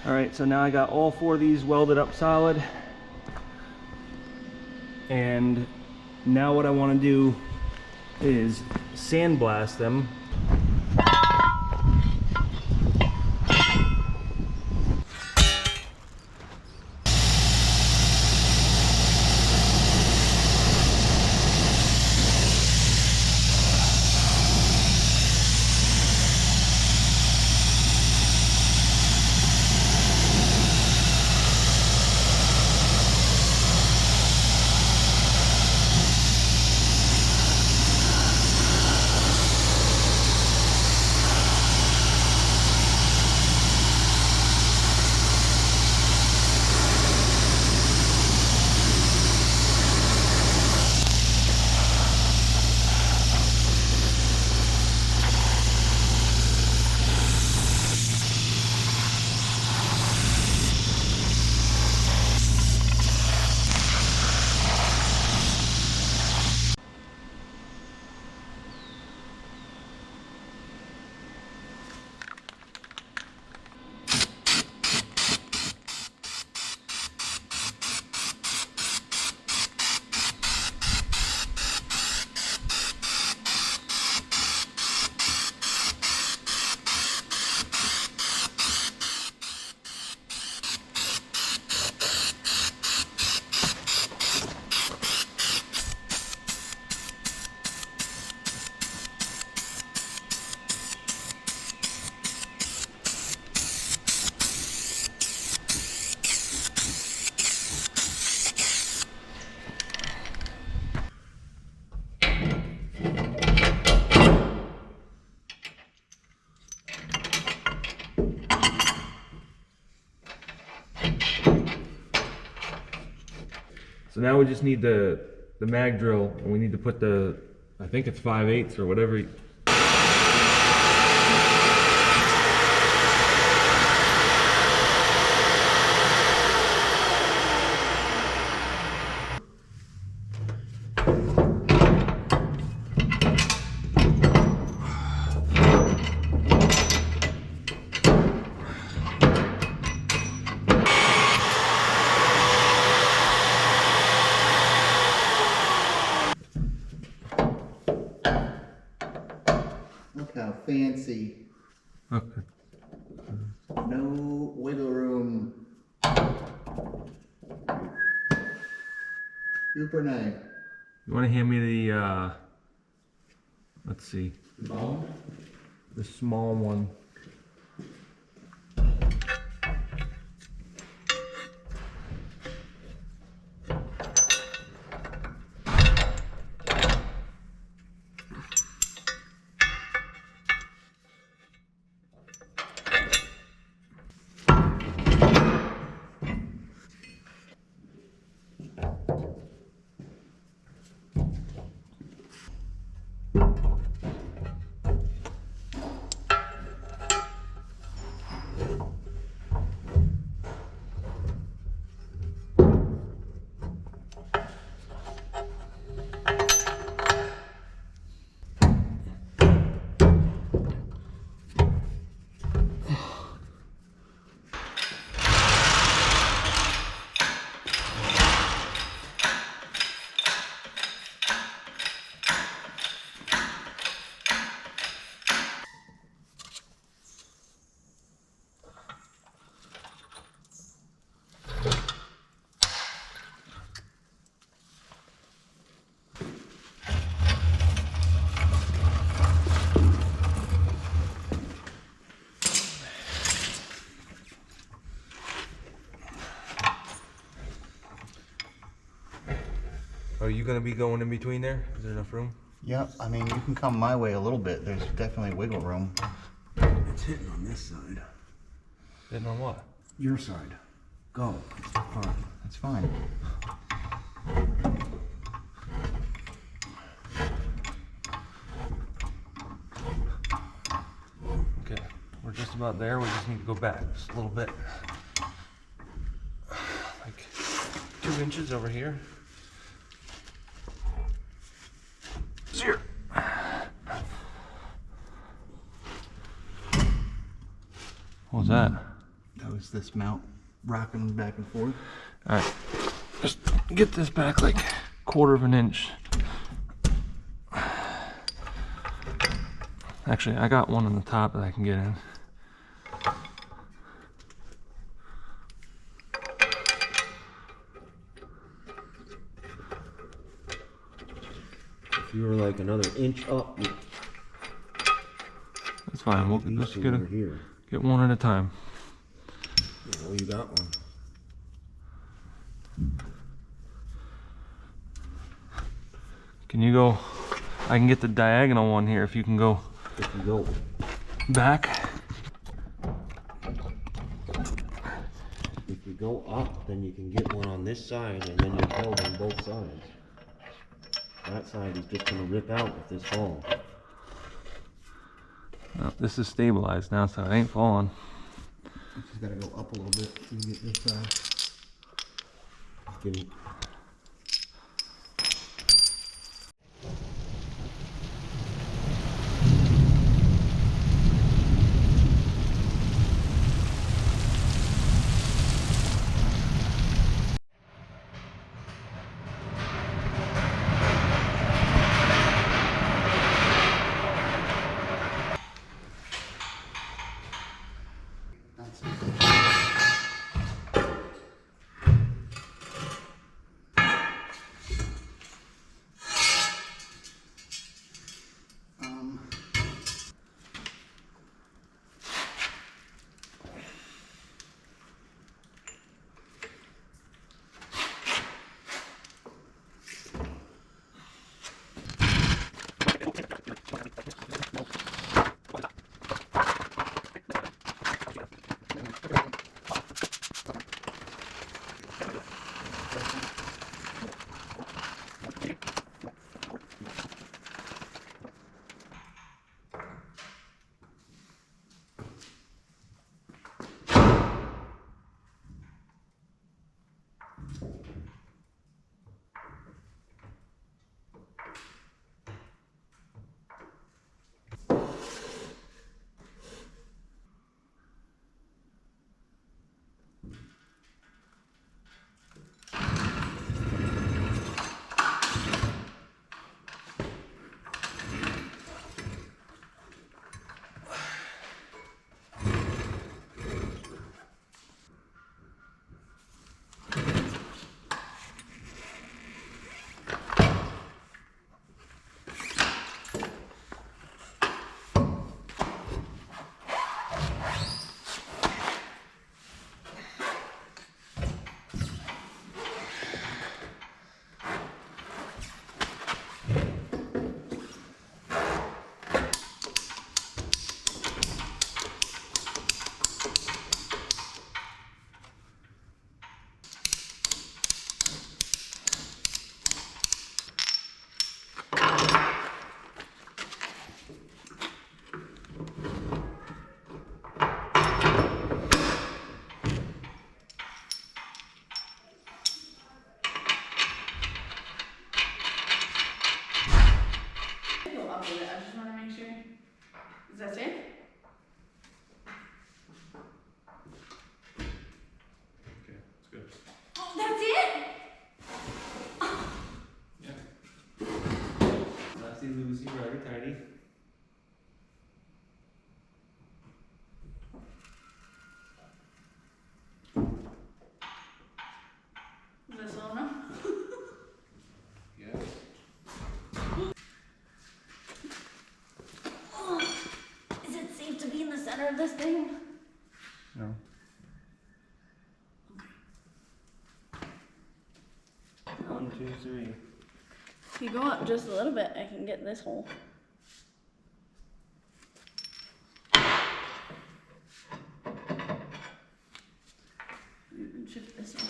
All right, so now I got all 4 of these welded up solid. And now what I want to do is sandblast them. So now we just need the mag drill, and we need to put the, I think it's 5/8 or whatever. Okay. No wiggle room. Super nice. You want to hand me the, let's see. The small one. Are you gonna be going in between there? Is there enough room? Yep, I mean, you can come my way a little bit. There's definitely wiggle room. It's hitting on this side. Hitting on what? Your side. Go. Fine. That's fine. Okay, we're just about there. We just need to go back just a little bit. Like 2 inches over here. Zero. What was that? That was this mount rocking back and forth. All right, just get this back like 1/4 of an inch. Actually, I got one on the top that I can get in. If you were like another inch up, you'd That's fine. We'll be just over here. get one at a time. Oh, you got one. Can you go? I can get the diagonal one here if you can go If you go, back. if you go up, then you can get one on this side, and then you build on both sides. That side is just gonna rip out if this falls. No, this is stabilized now, so it ain't falling. Just gotta go up a little bit so you get this side. Can- 2, 3. If you go up just a little bit, I can get this hole. And shift this one.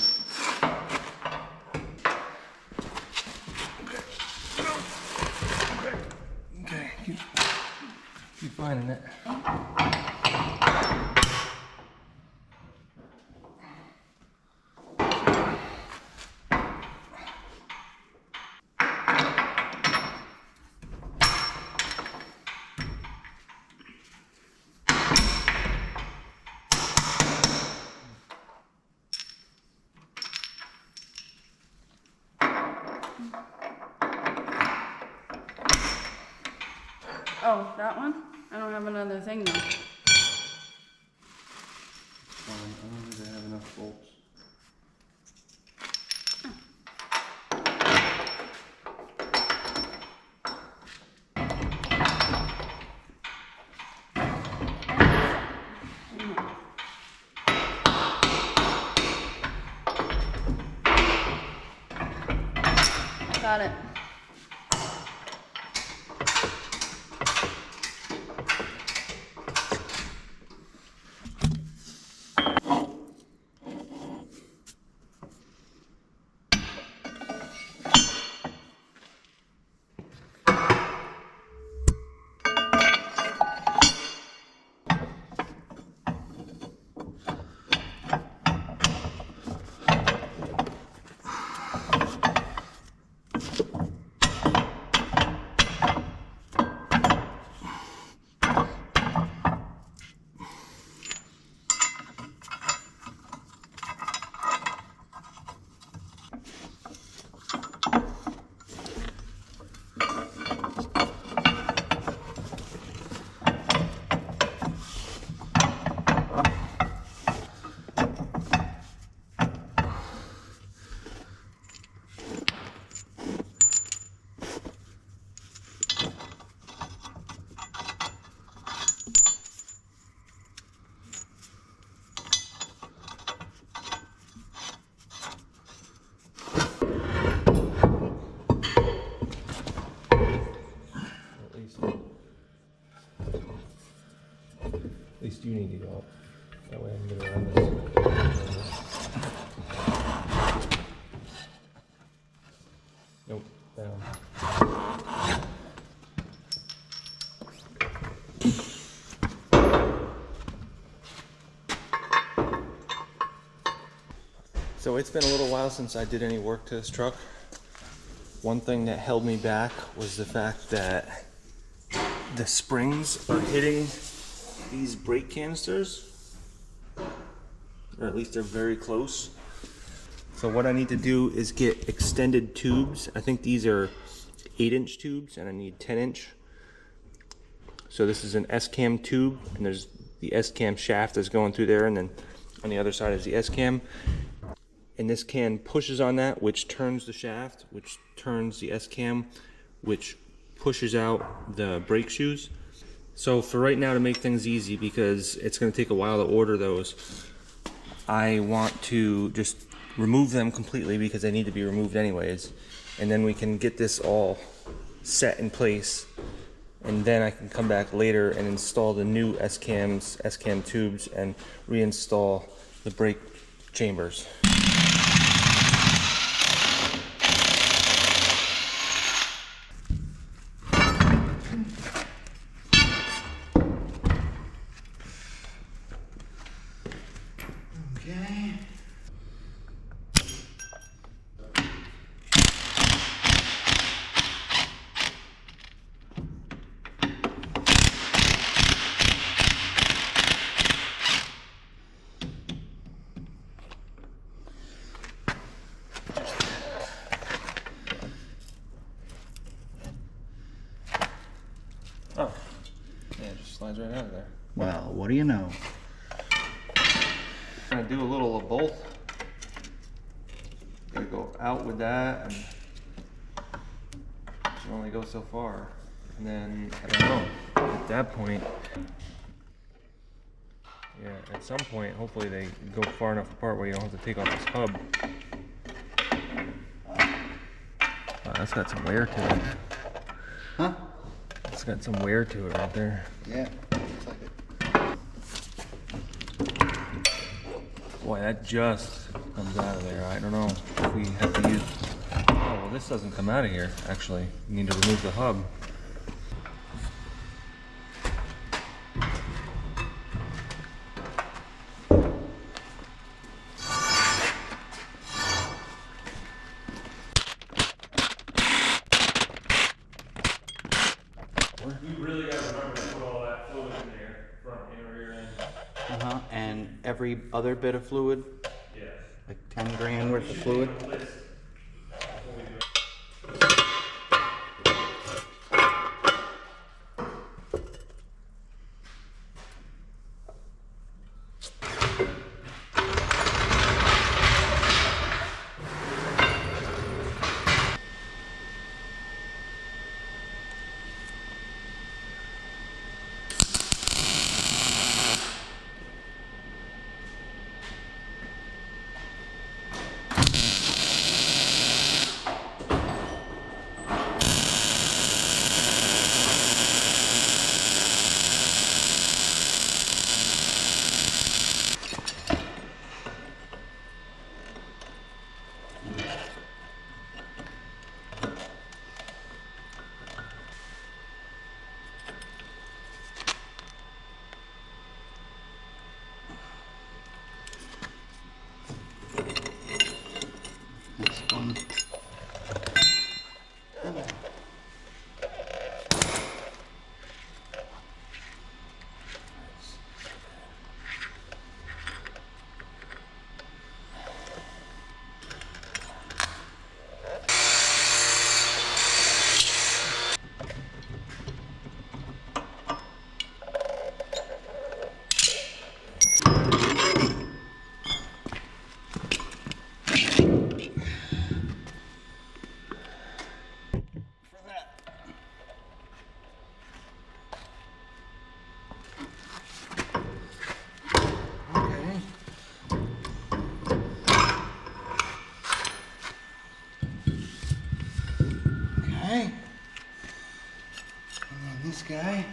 Okay, keep finding it. Oh, that one? I don't have another thing though. I don't think I have enough bolts. Got it. At least you need to go up. That way I can get around this. Nope, down. So it's been a little while since I did any work to this truck. One thing that held me back was the fact that the springs are hitting these brake canisters, or at least they're very close. So what I need to do is get extended tubes. I think these are 8-inch tubes and I need 10-inch. So this is an S-cam tube and there's the S-cam shaft that's going through there, and then on the other side is the S-cam. And this can pushes on that, which turns the shaft, which turns the S-cam, which pushes out the brake shoes. So for right now, to make things easy, because it's going to take a while to order those, I want to just remove them completely because they need to be removed anyways. And then we can get this all set in place. And then I can come back later and install the new S-cam tubes and reinstall the brake chambers. Okay. Oh, yeah, it just slides right out of there. Well, what do you know? I'm gonna do a little of both. Gonna go out with that, and you only go so far. And then, I don't know, at that point, yeah, at some point, hopefully they go far enough apart where you don't have to take off this hub. That's got some wear to it. Huh? It's got some wear to it right there. Yeah, looks like it. Boy, that just comes out of there. I don't know if we have to use... Oh, well, this doesn't come out of here, actually. You need to remove the hub. You really gotta remember to put all that fluid in there, front and rear end. Uh-huh, and every other bit of fluid? Yes. Like 10 grand worth of fluid? List. That's fun. Okay. Okay. And then this guy.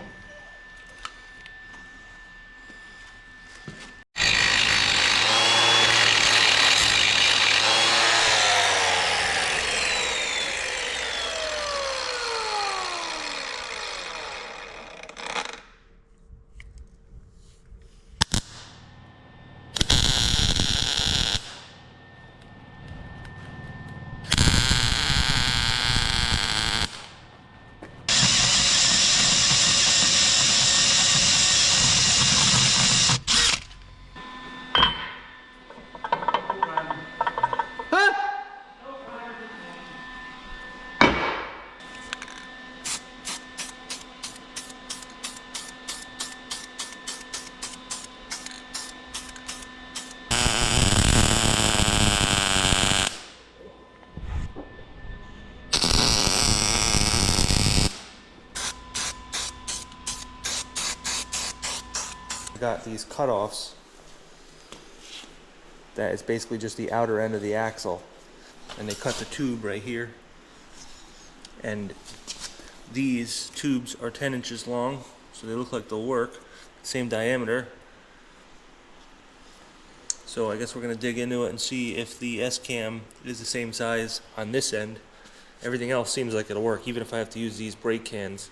Got these cutoffs. That is basically just the outer end of the axle. And they cut the tube right here. And these tubes are 10 inches long, so they look like they'll work. Same diameter. So I guess we're going to dig into it and see if the S-cam is the same size on this end. Everything else seems like it'll work, even if I have to use these brake cans.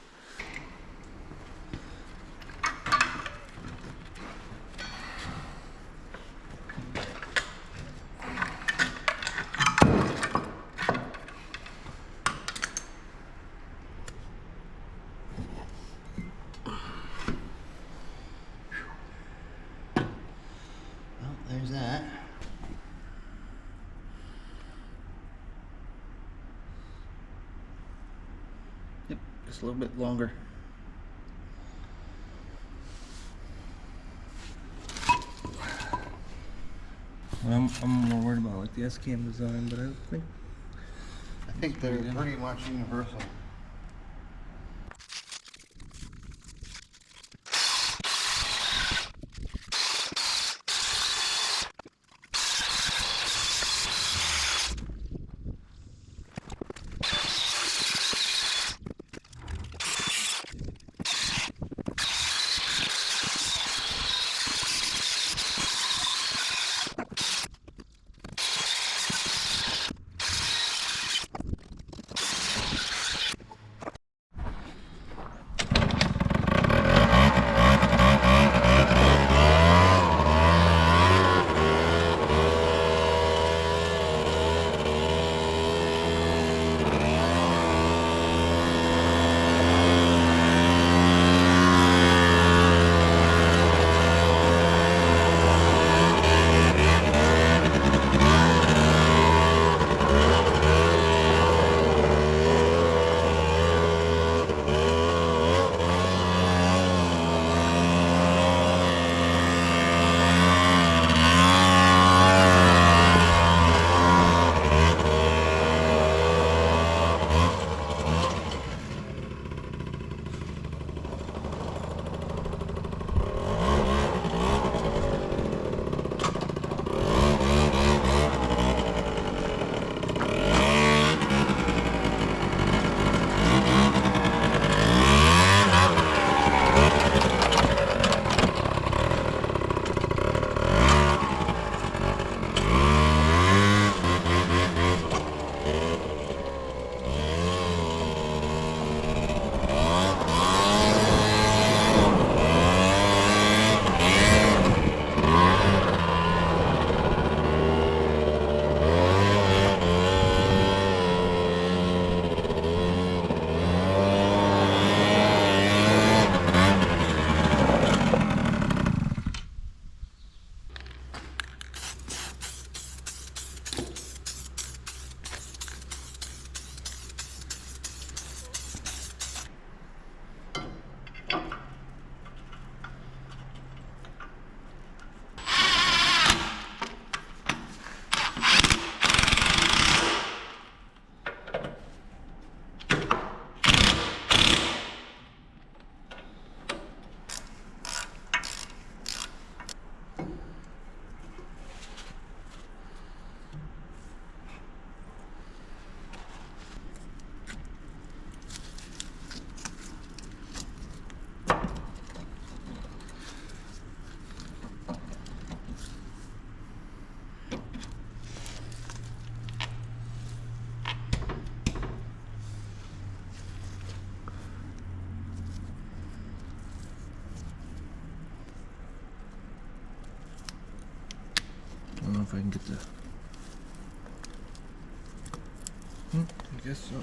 Well, there's that. Yep, just a little bit longer. I'm more worried about like the S-cam design, but I think they're pretty much universal. I don't know if I can get the... I guess so.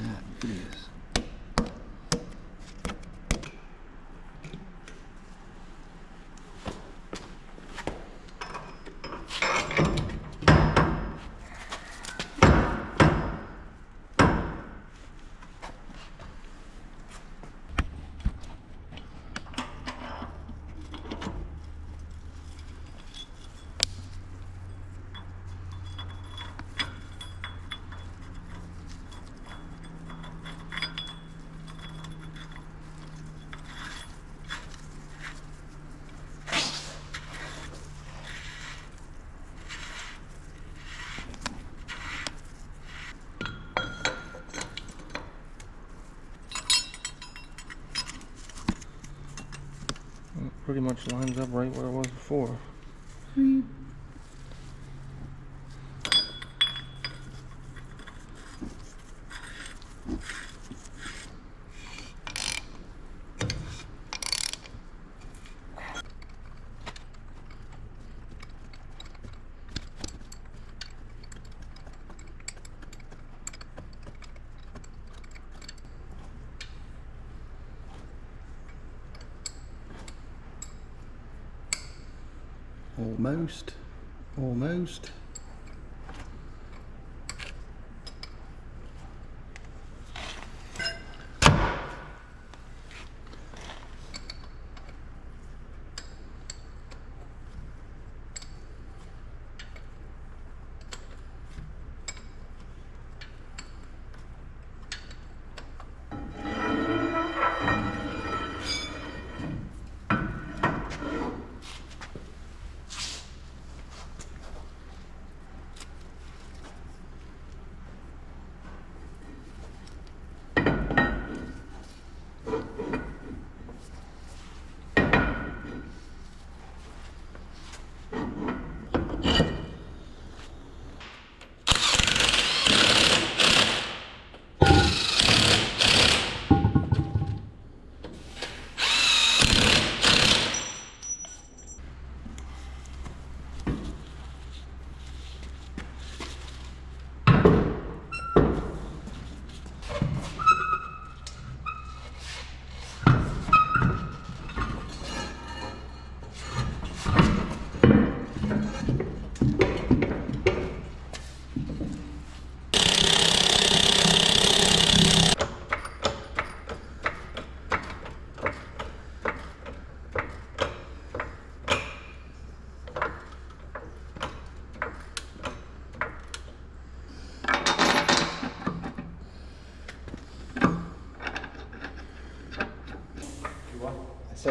Yeah, it is. Pretty much lines up right where it was before. Almost.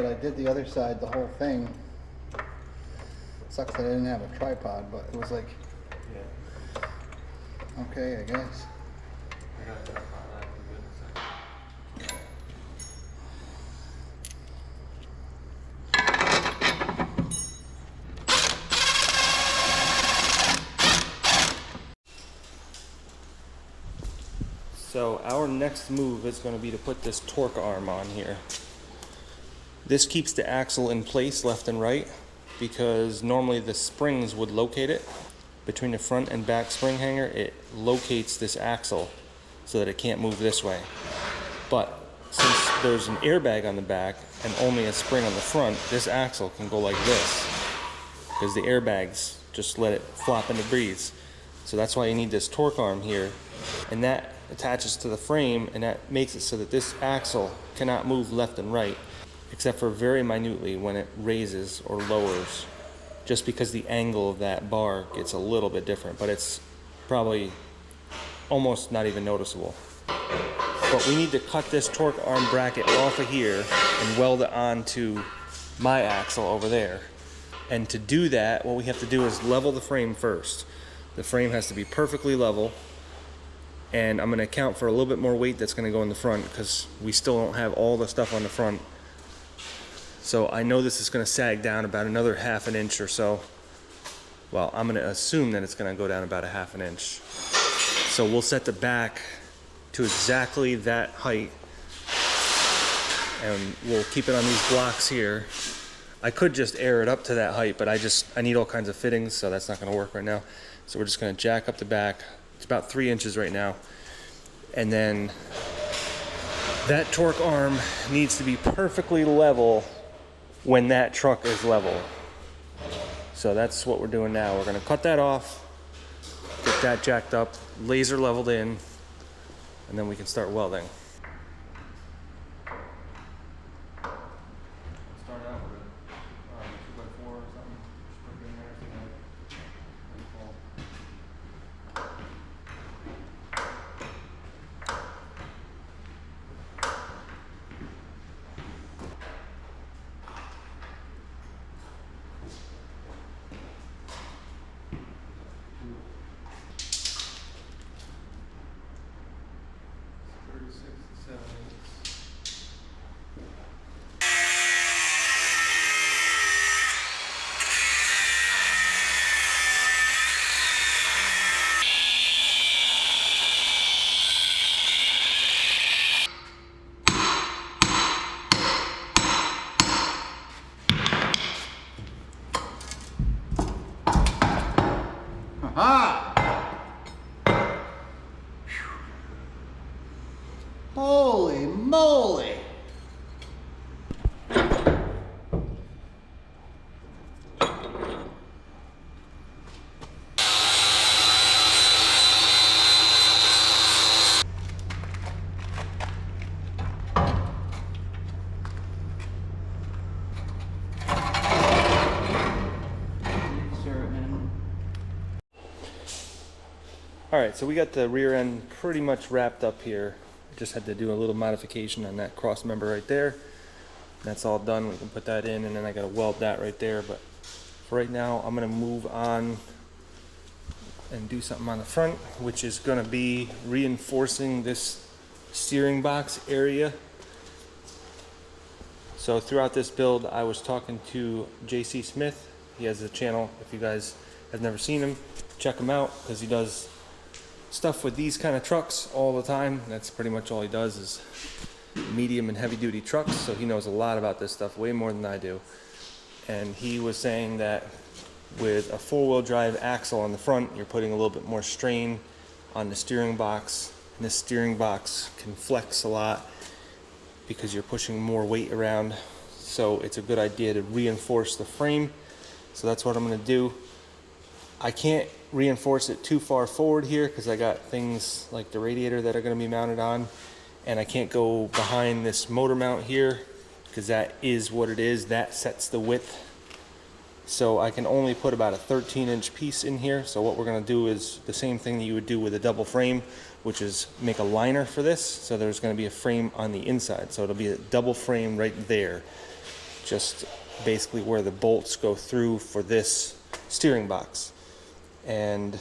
said, I did the other side, the whole thing. Sucks that I didn't have a tripod, but it was like, okay, I guess. So our next move is going to be to put this torque arm on here. This keeps the axle in place left and right because normally the springs would locate it. Between the front and back spring hanger, it locates this axle so that it can't move this way. But since there's an airbag on the back and only a spring on the front, this axle can go like this because the airbags just let it flop into breeze. So that's why you need this torque arm here, and that attaches to the frame, and that makes it so that this axle cannot move left and right except for very minutely when it raises or lowers, just because the angle of that bar gets a little bit different, but it's probably almost not even noticeable. But we need to cut this torque arm bracket off of here and weld it onto my axle over there. And to do that, what we have to do is level the frame first. The frame has to be perfectly level, and I'm going to account for a little bit more weight that's going to go in the front because we still don't have all the stuff on the front. So I know this is going to sag down about another 1/2 inch or so. Well, I'm going to assume that it's going to go down about 1/2 inch. So we'll set the back to exactly that height, and we'll keep it on these blocks here. I could just air it up to that height, but I need all kinds of fittings, so that's not going to work right now. So we're just going to jack up the back. It's about 3 inches right now. And then that torque arm needs to be perfectly level when that truck is level. So that's what we're doing now. We're going to cut that off, get that jacked up, laser leveled in, and then we can start welding. Start out with a 2x4 or something. Just put it in there, so Holy moly! Alright, so we got the rear end pretty much wrapped up here. Just had to do a little modification on that cross member right there. That's all done. We can put that in, and then I gotta weld that right there. But for right now, I'm gonna move on and do something on the front, which is gonna be reinforcing this steering box area. So throughout this build, I was talking to JC Smith. He has a channel. If you guys have never seen him, check him out, because he does stuff with these kind of trucks all the time. That's pretty much all he does, is medium and heavy duty trucks. So he knows a lot about this stuff, way more than I do. And he was saying that with a 4-wheel drive axle on the front, you're putting a little bit more strain on the steering box. And this steering box can flex a lot because you're pushing more weight around. So it's a good idea to reinforce the frame. So that's what I'm going to do. I can't reinforce it too far forward here because I got things like the radiator that are going to be mounted on, and I can't go behind this motor mount here because that is what it is. That sets the width. So I can only put about a 13-inch piece in here. So what we're going to do is the same thing that you would do with a double frame, which is make a liner for this. So there's going to be a frame on the inside. So it'll be a double frame right there. just basically where the bolts go through for this steering box. And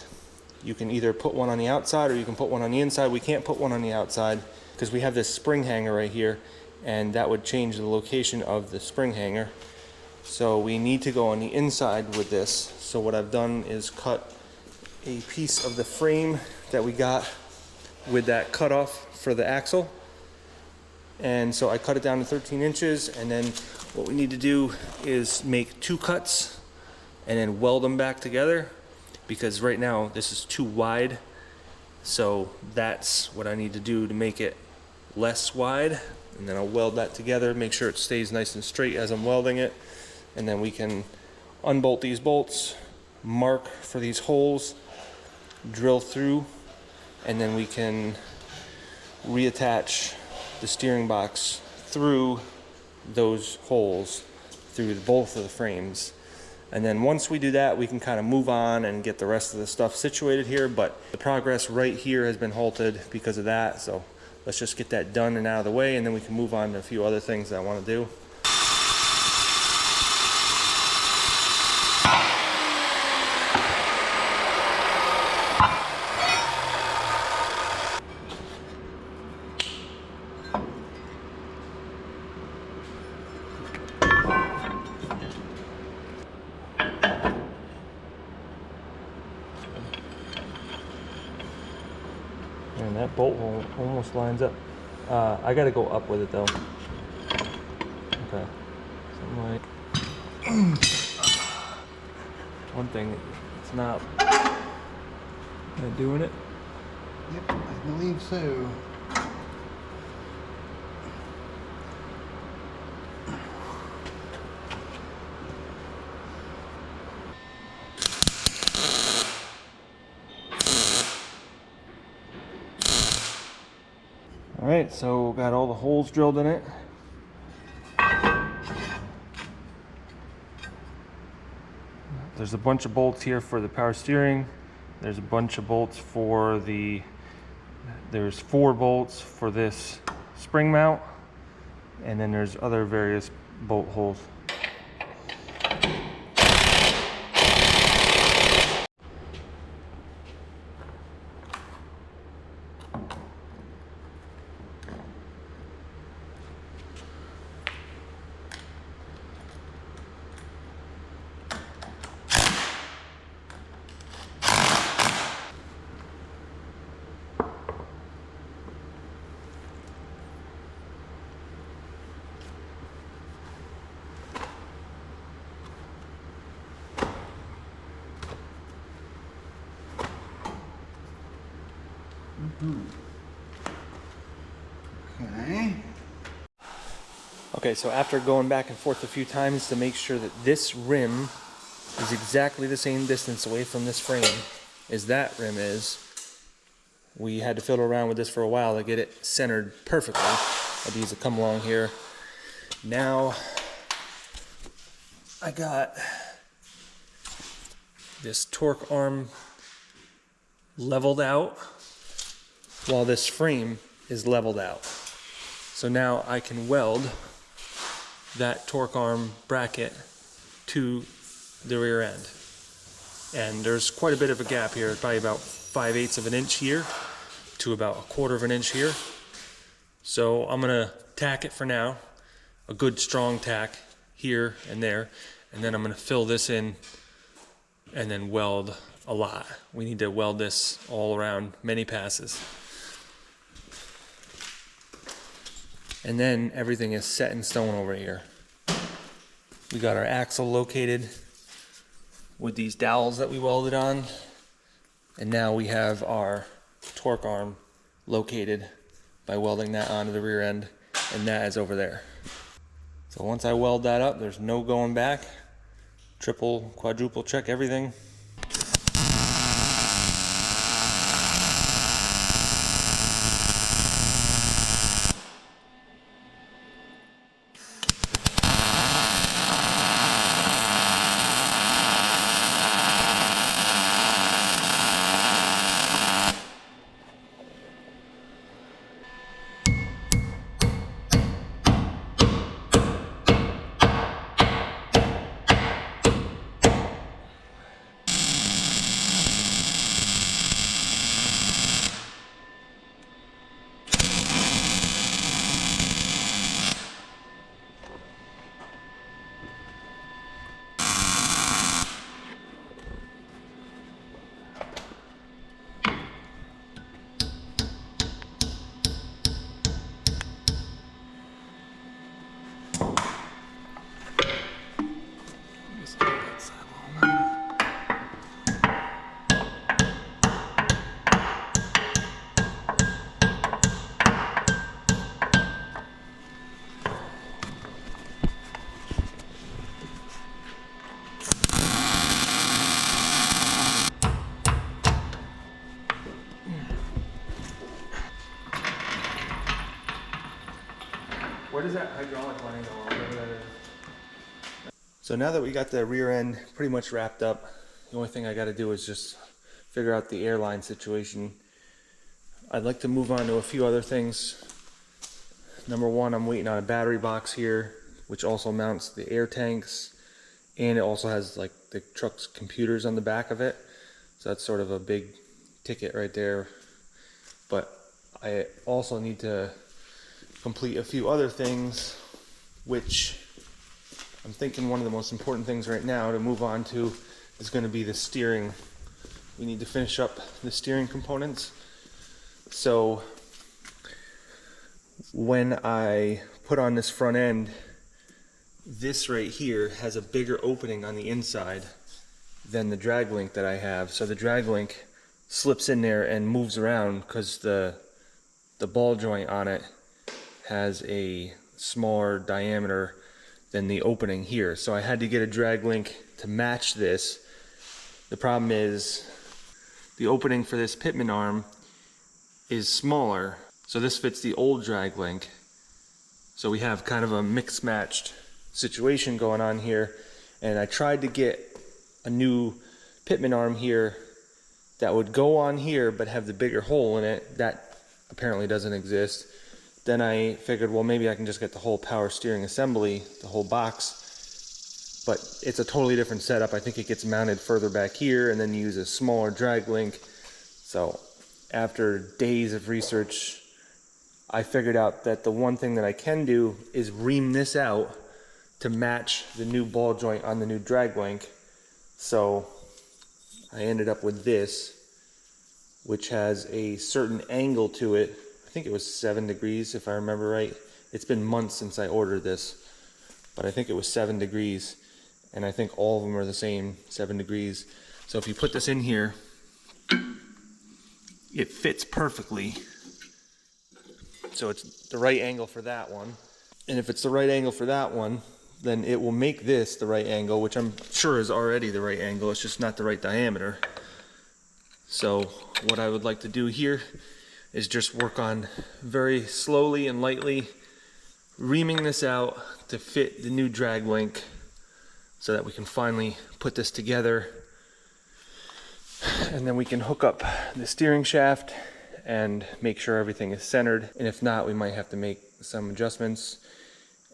you can either put one on the outside or you can put one on the inside. We can't put one on the outside because we have this spring hanger right here, and that would change the location of the spring hanger. So we need to go on the inside with this. So what I've done is cut a piece of the frame that we got with that cutoff for the axle. And so I cut it down to 13 inches, and then what we need to do is make 2 cuts and then weld them back together, because right now this is too wide. So that's what I need to do to make it less wide, and then I'll weld that together, make sure it stays nice and straight as I'm welding it, and then we can unbolt these bolts, mark for these holes, drill through, and then we can reattach the steering box through those holes through both of the frames. And then once we do that, we can kind of move on and get the rest of the stuff situated here, but the progress right here has been halted because of that. So let's just get that done and out of the way, and then we can move on to a few other things that I want to do. And that bolt hole almost lines up. I gotta go up with it though. Okay. Something like one thing, it's not doing it. Yep, I believe so. All right, so got all the holes drilled in it. There's a bunch of bolts here for the power steering. There's a bunch of bolts for there's 4 bolts for this spring mount, and then there's other various bolt holes. Okay. Okay, so after going back and forth a few times to make sure that this rim is exactly the same distance away from this frame as that rim is, we had to fiddle around with this for a while to get it centered perfectly. These have come along here. Now I got this torque arm leveled out while this frame is leveled out. So now I can weld that torque arm bracket to the rear end. And there's quite a bit of a gap here, probably about 5/8 of an inch here to about 1/4 of an inch here. So I'm gonna tack it for now, a good strong tack here and there, and then I'm gonna fill this in and then weld a lot. We need to weld this all around, many passes. And then everything is set in stone over here. We got our axle located with these dowels that we welded on. And now we have our torque arm located by welding that onto the rear end, and that is over there. So once I weld that up, there's no going back. Triple, quadruple check everything. Where does that hydraulic line go? Whatever that is. So now that we got the rear end pretty much wrapped up, the only thing I got to do is just figure out the airline situation. I'd like to move on to a few other things. Number one, I'm waiting on a battery box here, which also mounts the air tanks, and it also has like the truck's computers on the back of it. So that's sort of a big ticket right there. But I also need to complete a few other things, which I'm thinking one of the most important things right now to move on to is going to be the steering. We need to finish up the steering components. So when I put on this front end, this right here has a bigger opening on the inside than the drag link that I have. So the drag link slips in there and moves around because the ball joint on it has a smaller diameter than the opening here. So I had to get a drag link to match this. The problem is the opening for this pitman arm is smaller. So this fits the old drag link. So we have kind of a mixed matched situation going on here. And I tried to get a new pitman arm here that would go on here but have the bigger hole in it. That apparently doesn't exist. Then I figured, well, maybe I can just get the whole power steering assembly, the whole box, but it's a totally different setup. I think it gets mounted further back here and then you use a smaller drag link. So after days of research, I figured out that the one thing that I can do is ream this out to match the new ball joint on the new drag link. So I ended up with this, which has a certain angle to it. I think it was 7 degrees if I remember right. It's been months since I ordered this, but I think it was 7 degrees, and I think all of them are the same 7 degrees. So if you put this in here, it fits perfectly. So it's the right angle for that one. And if it's the right angle for that one, then it will make this the right angle, which I'm sure is already the right angle. It's just not the right diameter. So what I would like to do here is just work on very slowly and lightly reaming this out to fit the new drag link so that we can finally put this together. And then we can hook up the steering shaft and make sure everything is centered. And if not, we might have to make some adjustments.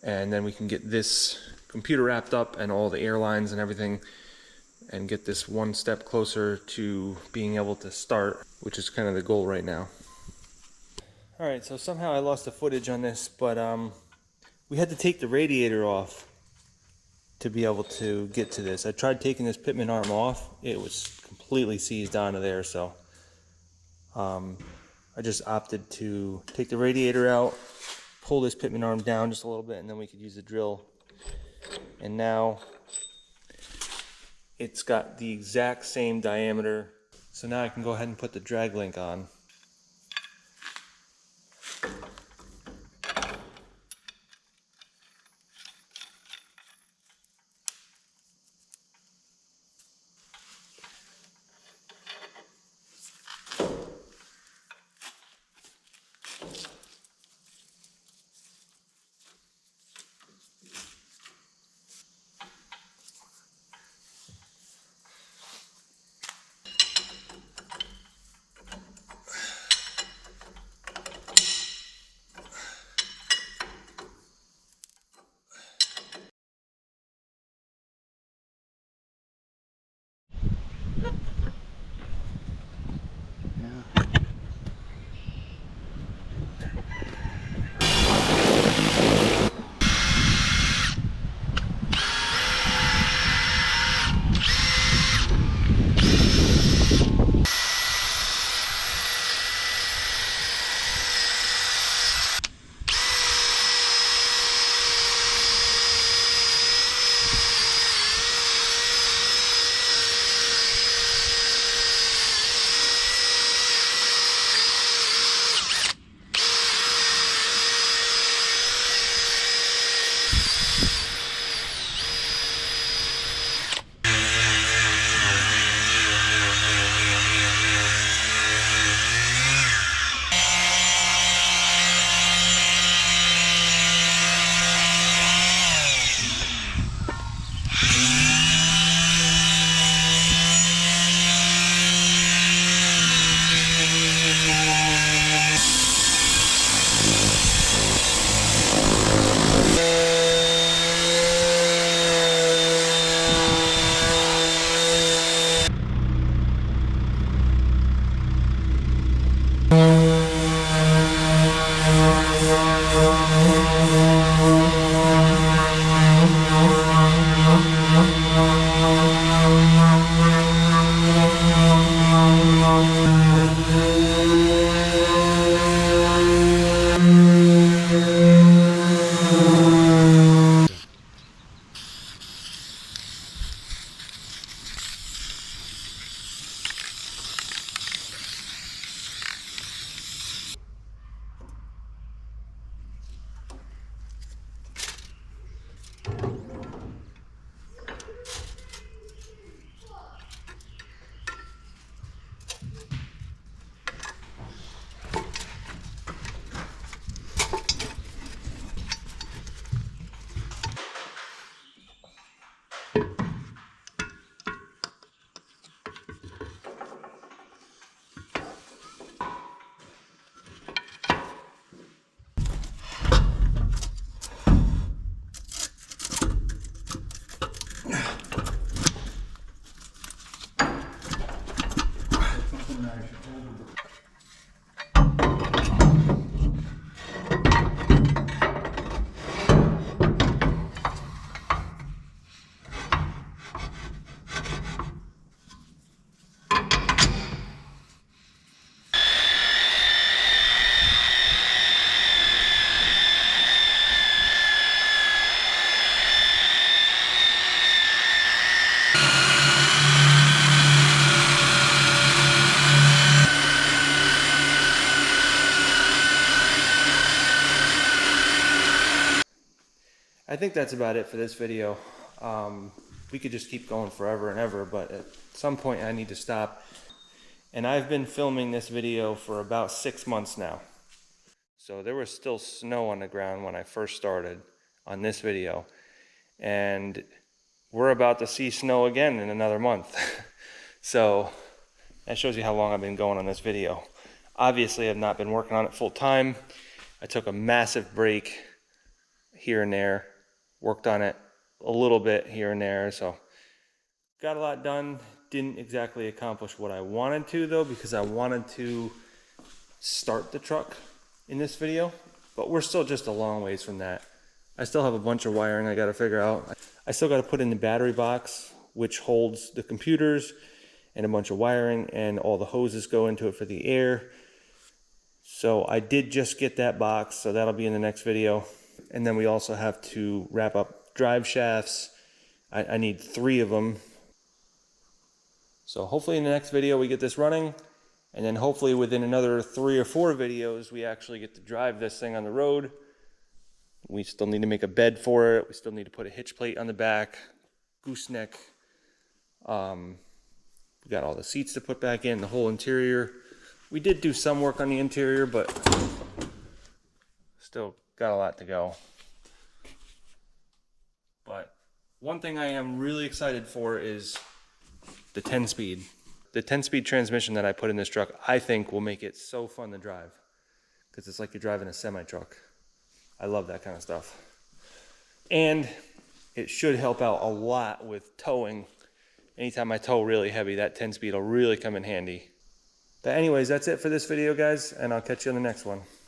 And then we can get this computer wrapped up and all the airlines and everything and get this one step closer to being able to start, which is kind of the goal right now. All right, so somehow I lost the footage on this, but we had to take the radiator off to be able to get to this. I tried taking this pitman arm off. It was completely seized onto there, so I just opted to take the radiator out, pull this pitman arm down just a little bit, and then we could use the drill. And now it's got the exact same diameter. So now I can go ahead and put the drag link on. I think that's about it for this video. We could just keep going forever and ever, but at some point I need to stop. And I've been filming this video for about 6 months now. So there was still snow on the ground when I first started on this video. And we're about to see snow again in another month. So that shows you how long I've been going on this video. Obviously, I've not been working on it full time. I took a massive break here and there, worked on it a little bit here and there, so got a lot done. Didn't exactly accomplish what I wanted to though, because I wanted to start the truck in this video, but we're still just a long ways from that. I still have a bunch of wiring I got to figure out. I still got to put in the battery box, which holds the computers, and a bunch of wiring, and all the hoses go into it for the air. So I did just get that box, so that'll be in the next video. And then we also have to wrap up drive shafts. I need 3 of them. So hopefully in the next video we get this running, and then hopefully within another 3 or 4 videos we actually get to drive this thing on the road. We still need to make a bed for it. We still need to put a hitch plate on the back, gooseneck. We got all the seats to put back in, the whole interior. We did do some work on the interior, but still got a lot to go. But one thing I am really excited for is the 10-speed. The 10-speed transmission that I put in this truck, I think will make it so fun to drive, because it's like you're driving a semi-truck. I love that kind of stuff. And it should help out a lot with towing. Anytime I tow really heavy, that 10-speed will really come in handy. But anyways, that's it for this video, guys, and I'll catch you on the next one.